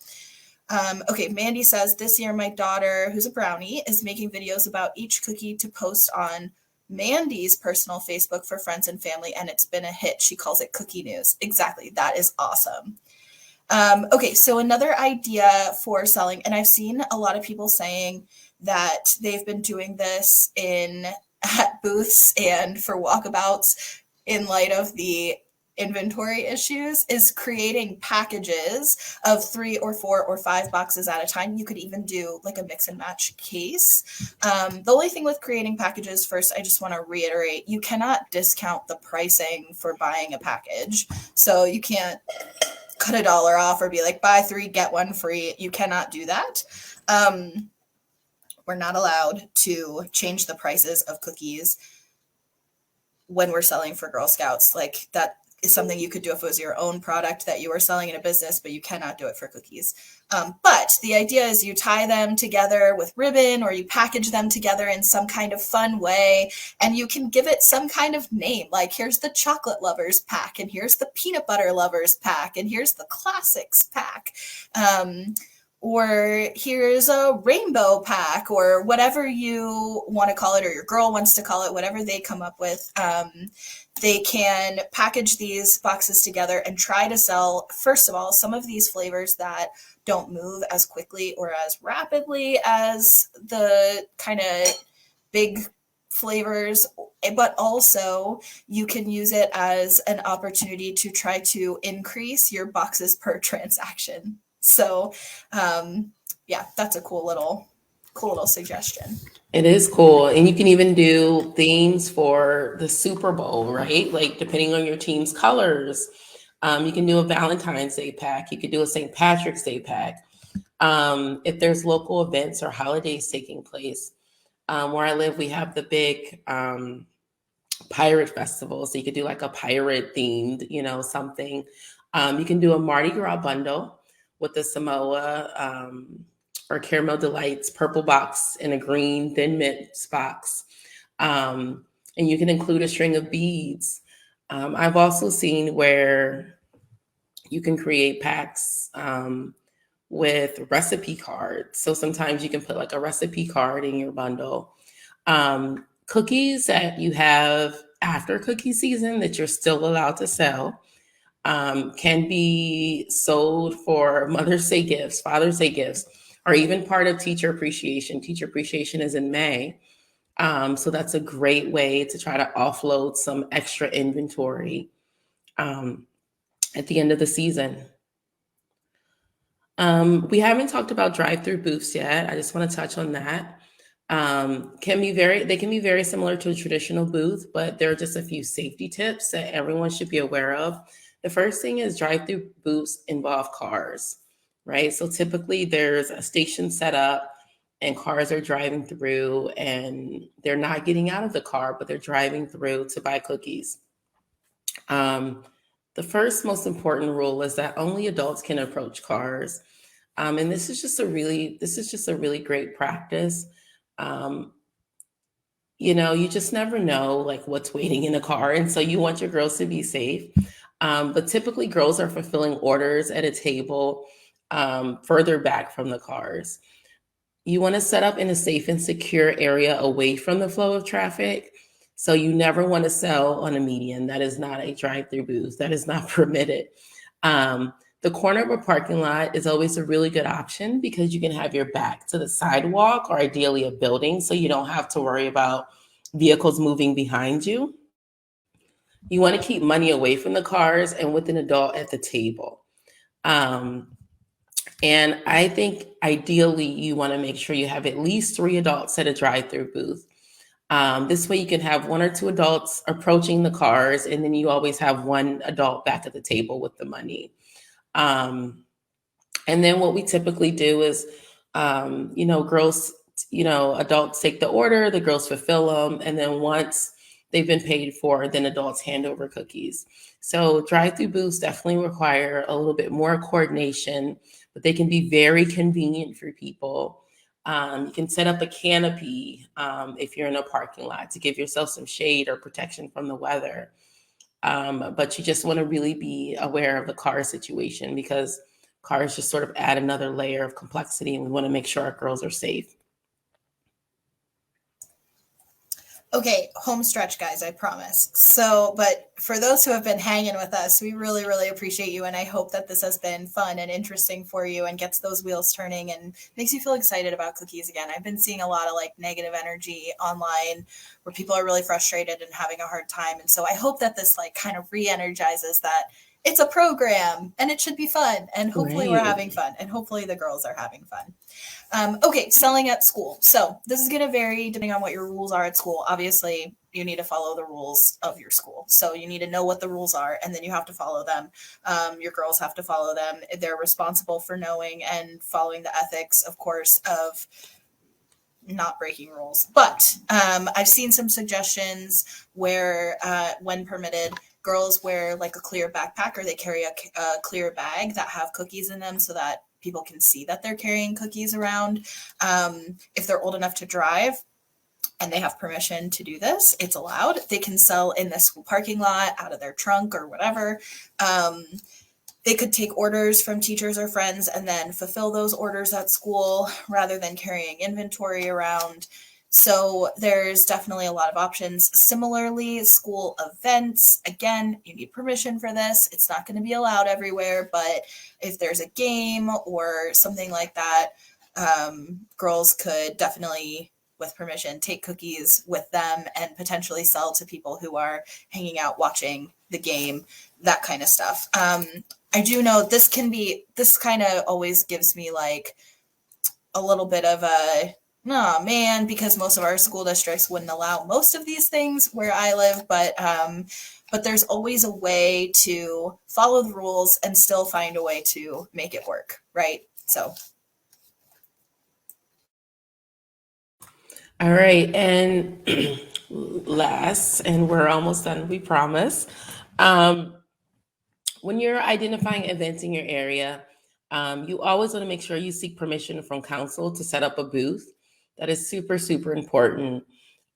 Okay, Mandy says, this year my daughter, who's a brownie, is making videos about each cookie to post on Mandy's personal Facebook for friends and family, and it's been a hit. She calls it cookie news. Exactly. That is awesome. Okay, so another idea for selling, and I've seen a lot of people saying that they've been doing this at booths and for walkabouts in light of the inventory issues, is creating packages of 3 or 4 or 5 boxes at a time. You could even do like a mix and match case. The only thing with creating packages, first, I just want to reiterate, you cannot discount the pricing for buying a package. So you can't cut $1 off or be like, buy 3, get 1 free. You cannot do that. We're not allowed to change the prices of cookies when we're selling for Girl Scouts. Like, that is something you could do if it was your own product that you were selling in a business, but you cannot do it for cookies. But the idea is you tie them together with ribbon or you package them together in some kind of fun way, and you can give it some kind of name. Like, here's the chocolate lovers pack, and here's the peanut butter lovers pack, and here's the classics pack. Or here's a rainbow pack, or whatever you want to call it, or your girl wants to call it, whatever they come up with. They can package these boxes together and try to sell, first of all, some of these flavors that don't move as quickly or as rapidly as the kind of big flavors, but also you can use it as an opportunity to try to increase your boxes per transaction. So yeah, that's a cool little suggestion. It is cool. And you can even do themes for the Super Bowl, right? Like, depending on your team's colors. You can do a Valentine's Day pack. You could do a St. Patrick's Day pack. If there's local events or holidays taking place. Where I live, we have the big pirate festival. So you could do like a pirate themed, something. You can do a Mardi Gras bundle with the Samoa or Caramel Delights purple box and a green Thin Mints box. And you can include a string of beads. I've also seen where you can create packs with recipe cards. So sometimes you can put like a recipe card in your bundle. Cookies that you have after cookie season that you're still allowed to sell can be sold for Mother's Day gifts, Father's Day gifts, or even part of Teacher Appreciation. Teacher Appreciation is in May. So that's a great way to try to offload some extra inventory at the end of the season. We haven't talked about drive-through booths yet. I just want to touch on that. They can be very similar to a traditional booth, but there are just a few safety tips that everyone should be aware of. The first thing is drive-through booths involve cars, right? So typically there's a station set up and cars are driving through and they're not getting out of the car, but they're driving through to buy cookies. The first most important rule is that only adults can approach cars. And this is just a really great practice. You just never know like what's waiting in a car. And so you want your girls to be safe. But typically girls are fulfilling orders at a table further back from the cars. You want to set up in a safe and secure area away from the flow of traffic. So you never want to sell on a median. That is not a drive-through booth. That is not permitted. Um, the corner of a parking lot is always a really good option because you can have your back to the sidewalk or ideally a building, so you don't have to worry about vehicles moving behind you. You want to keep money away from the cars and with an adult at the table. Um, and I think ideally you want to make sure you have at least 3 adults at a drive-through booth. This way you can have 1 or 2 adults approaching the cars, and then you always have 1 adult back at the table with the money. Um, and then what we typically do is, girls, adults take the order, the girls fulfill them, and then once they've been paid for, then adults hand over cookies. So drive-through booths definitely require a little bit more coordination, but they can be very convenient for people. You can set up a canopy if you're in a parking lot to give yourself some shade or protection from the weather. But you just want to really be aware of the car situation because cars just sort of add another layer of complexity, and we want to make sure our girls are safe. Okay, home stretch, guys, I promise. So, but for those who have been hanging with us, we really, really appreciate you. And I hope that this has been fun and interesting for you and gets those wheels turning and makes you feel excited about cookies again. I've been seeing a lot of like negative energy online where people are really frustrated and having a hard time. And so I hope that this like kind of re energizes that it's a program and it should be fun. And hopefully we're Right. having fun and hopefully the girls are having fun. Okay, selling at school. So this is going to vary depending on what your rules are at school. Obviously, you need to follow the rules of your school. So you need to know what the rules are, and then you have to follow them. Your girls have to follow them. They're responsible for knowing and following the ethics, of course, of not breaking rules. But I've seen some suggestions where, when permitted, girls wear like a clear backpack or they carry a clear bag that have cookies in them so that people can see that they're carrying cookies around. If they're old enough to drive and they have permission to do this, it's allowed. They can sell in the school parking lot out of their trunk or whatever. They could take orders from teachers or friends and then fulfill those orders at school rather than carrying inventory around. So there's definitely a lot of options. Similarly, school events, again, you need permission for this. It's not going to be allowed everywhere, but if there's a game or something like that, girls could definitely, with permission, take cookies with them and potentially sell to people who are hanging out watching the game, that kind of stuff. I do know this kind of always gives me like a little bit of a, oh man, because most of our school districts wouldn't allow most of these things where I live, but there's always a way to follow the rules and still find a way to make it work, right? So. All right. And last, and we're almost done, we promise. Um, when you're identifying events in your area, you always want to make sure you seek permission from council to set up a booth. That is super, super important.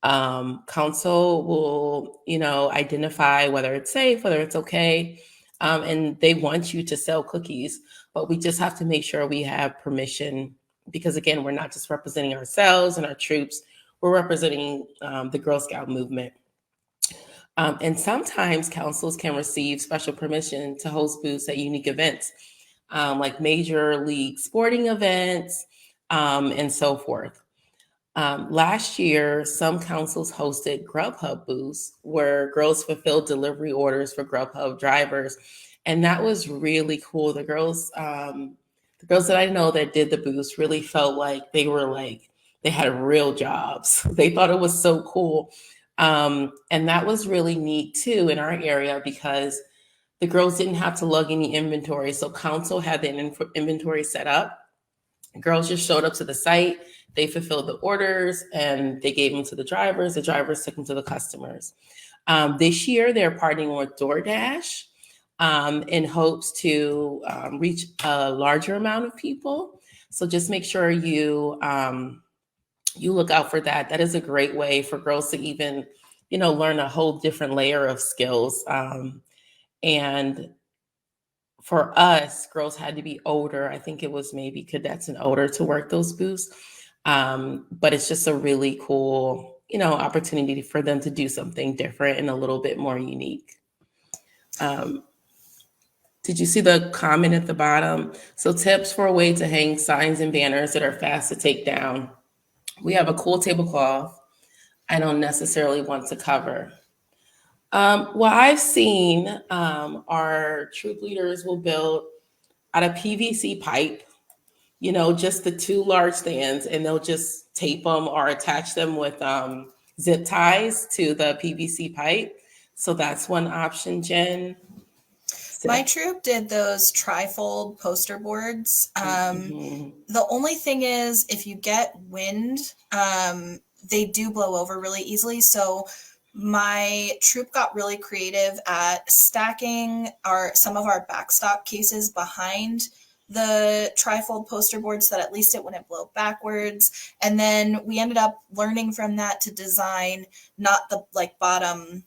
Council will, identify whether it's safe, whether it's okay, and they want you to sell cookies. But we just have to make sure we have permission because, again, we're not just representing ourselves and our troops, we're representing the Girl Scout movement. And sometimes councils can receive special permission to host booths at unique events, like major league sporting events and so forth. Last year, some councils hosted Grubhub booths where girls fulfilled delivery orders for Grubhub drivers, and that was really cool. The girls that I know that did the booths really felt like they had real jobs. They thought it was so cool, and that was really neat too in our area because the girls didn't have to lug any inventory. So council had the inventory set up. Girls just showed up to the site, they fulfilled the orders, and they gave them to the drivers. The drivers took them to the customers. This year, they're partnering with DoorDash in hopes to reach a larger amount of people. So just make sure you look out for that. That is a great way for girls to even, learn a whole different layer of skills. And for us, girls had to be older. I think it was maybe cadets and older to work those booths. But it's just a really cool opportunity for them to do something different and a little bit more unique. Did you see the comment at the bottom? So tips for a way to hang signs and banners that are fast to take down. We have a cool tablecloth I don't necessarily want to cover. What I've seen our troop leaders will build out of PVC pipe, just the two large stands, and they'll just tape them or attach them with zip ties to the PVC pipe. So that's one option, Jen. My troop did those trifold poster boards. The only thing is, if you get wind, they do blow over really easily. So my troop got really creative at stacking some of our backstop cases behind the trifold poster board so that at least it wouldn't blow backwards. And then we ended up learning from that to design not the bottom,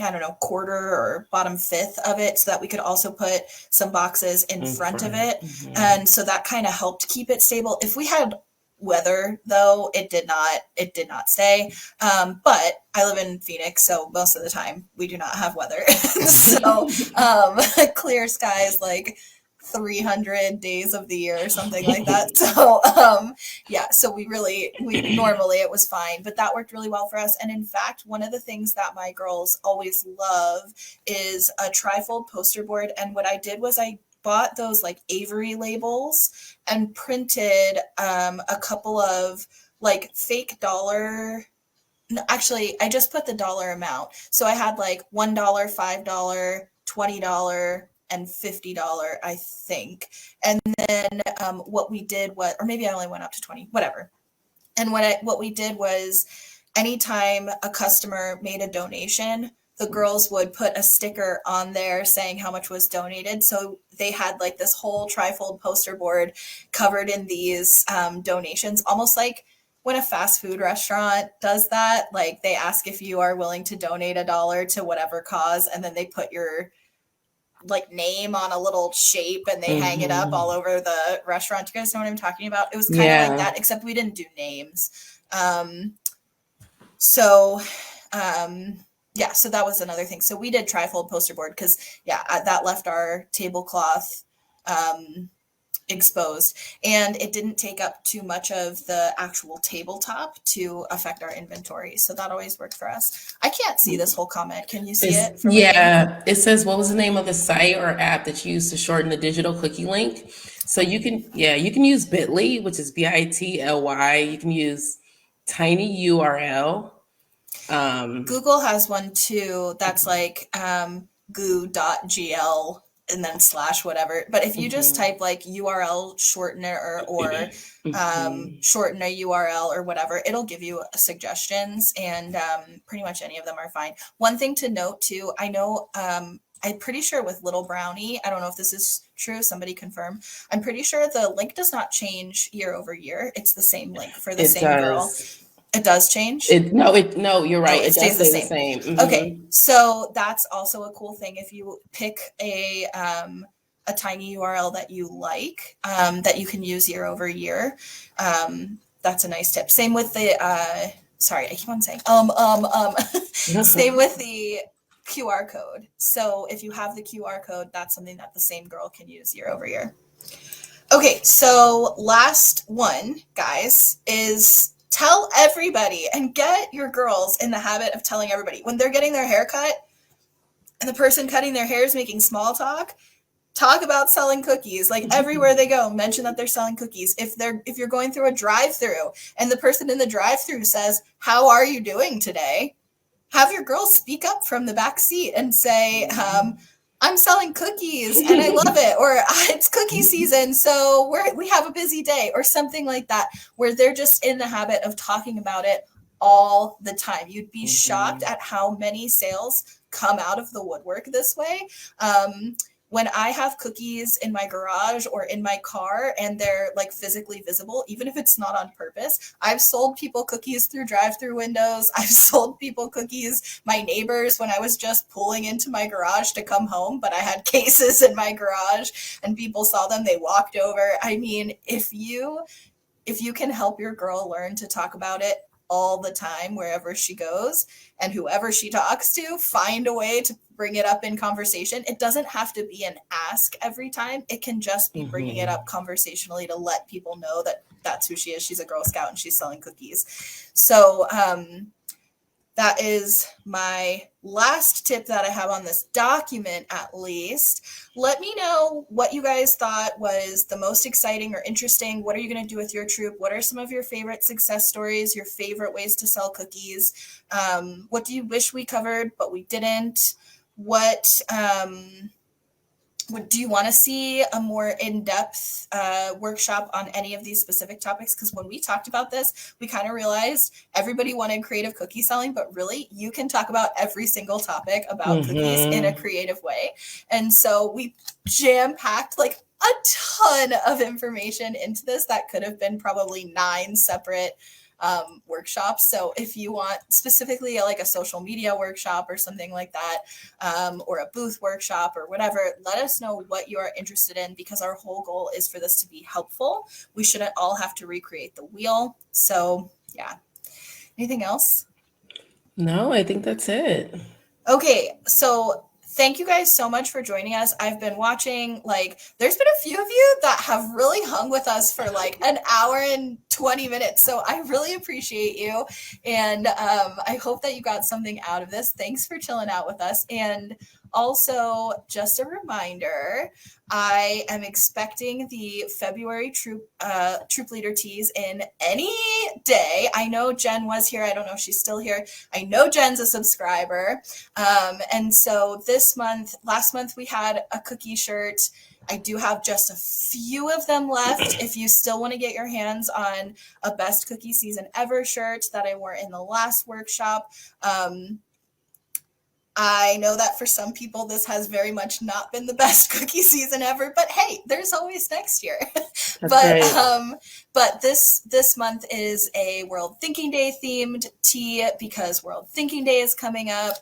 I don't know, quarter or bottom fifth of it, so that we could also put some boxes in front of it. Mm-hmm. And so that kind of helped keep it stable. If we had weather, though, it did not stay. But I live in Phoenix, so most of the time we do not have weather. So clear skies, 300 days of the year or something like that. So so we normally it was fine, but that worked really well for us. And in fact, one of the things that my girls always love is a trifold poster board. And what I did was I bought those Avery labels and printed a couple of fake dollar. Actually, I just put the dollar amount. So I had $1, $5, $20, and $50, I think. And then what we did was, or maybe I only went up to 20, whatever. And what we did was, anytime a customer made a donation, the girls would put a sticker on there saying how much was donated. So they had this whole trifold poster board covered in these donations, almost like when a fast food restaurant does that. They ask if you are willing to donate $1 to whatever cause, and then they put your name on a little shape and they hang it up all over the restaurant. Do you guys know what I'm talking about? It was kind of like that, except we didn't do names. So that was another thing. So we did trifold poster board because that left our tablecloth exposed, and it didn't take up too much of the actual tabletop to affect our inventory. So that always worked for us. I can't see this whole comment. Can you see it? It says, what was the name of the site or app that you used to shorten the digital cookie link? So you can use Bitly, which is BITLY. You can use Tiny URL. Google has one too. That's goo.gl and then / whatever. But if you just type URL shortener or shorten a URL or whatever, it'll give you suggestions, and pretty much any of them are fine. One thing to note too, I know I'm pretty sure with Little Brownie, I don't know if this is true, somebody confirm. I'm pretty sure the link does not change year over year. It's the same link for the same girl. It does change? No, you're right. It stays the same. Mm-hmm. Okay, so that's also a cool thing. If you pick a tiny URL that you like, that you can use year over year, that's a nice tip. Same with the, sorry, I keep on saying, same with the QR code. So if you have the QR code, that's something that the same girl can use year over year. Okay, so last one, guys, is tell everybody and get your girls in the habit of telling everybody when they're getting their hair cut and the person cutting their hair is making small talk about selling cookies. Everywhere they go, mention that they're selling cookies. If you're going through a drive-through and the person in the drive-through says, "How are you doing today?" have your girls speak up from the back seat and say, "I'm selling cookies and I love it," or "It's cookie season, so we have a busy day," or something like that, where they're just in the habit of talking about it all the time. You'd be shocked at how many sales come out of the woodwork this way. When I have cookies in my garage or in my car and they're physically visible, even if it's not on purpose, I've sold people cookies through drive-through windows. I've sold people cookies, my neighbors, when I was just pulling into my garage to come home, but I had cases in my garage and people saw them, they walked over. I mean, if you can help your girl learn to talk about it all the time wherever she goes, and whoever she talks to, find a way to bring it up in conversation. It doesn't have to be an ask every time. It can just be bringing it up conversationally to let people know that that's who she is. She's a Girl Scout and she's selling cookies. So that is my last tip that I have on this document, at least. Let me know what you guys thought was the most exciting or interesting. What are you going to do with your troop? What are some of your favorite success stories, your favorite ways to sell cookies? What do you wish we covered, but we didn't? What do you want to see a more in-depth workshop on any of these specific topics? Because when we talked about this, we kind of realized everybody wanted creative cookie selling, but really you can talk about every single topic about cookies in a creative way. And so we jam-packed like a ton of information into this that could have been probably 9 separate workshops. So if you want specifically like a social media workshop or something like that, or a booth workshop or whatever, let us know what you are interested in, because our whole goal is for this to be helpful. We shouldn't all have to recreate the wheel. So yeah. Anything else? No, I think that's it. Okay, so thank you guys so much for joining us. I've been watching, like, there's been a few of you that have really hung with us for like an hour and 20 minutes. So I really appreciate you. And I hope that you got something out of this. Thanks for chilling out with us. And also, just a reminder, I am expecting the February troop leader teas in any day. I know Jen was here. I don't know if she's still here. I know Jen's a subscriber. And so last month we had a cookie shirt. I do have just a few of them left. If you still want to get your hands on a best cookie season ever shirt that I wore in the last workshop, I know that for some people, this has very much not been the best cookie season ever, but hey, there's always next year. But this month is a World Thinking Day themed tea, because World Thinking Day is coming up.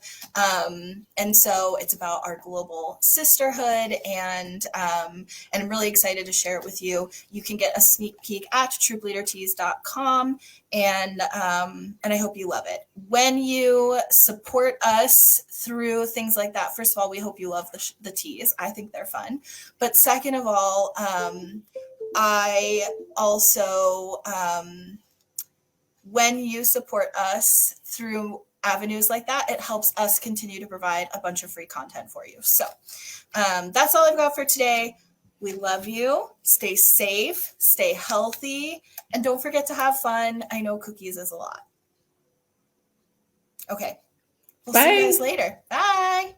And so it's about our global sisterhood, and I'm really excited to share it with you. You can get a sneak peek at troopleadertees.com. And I hope you love it. When you support us through things like that, first of all, we hope you love the teas. I think they're fun. But second of all, I also, when you support us through avenues like that, it helps us continue to provide a bunch of free content for you. So that's all I've got for today. We love you. Stay safe, stay healthy, and don't forget to have fun. I know cookies is a lot. Okay. We'll see you guys later. Bye.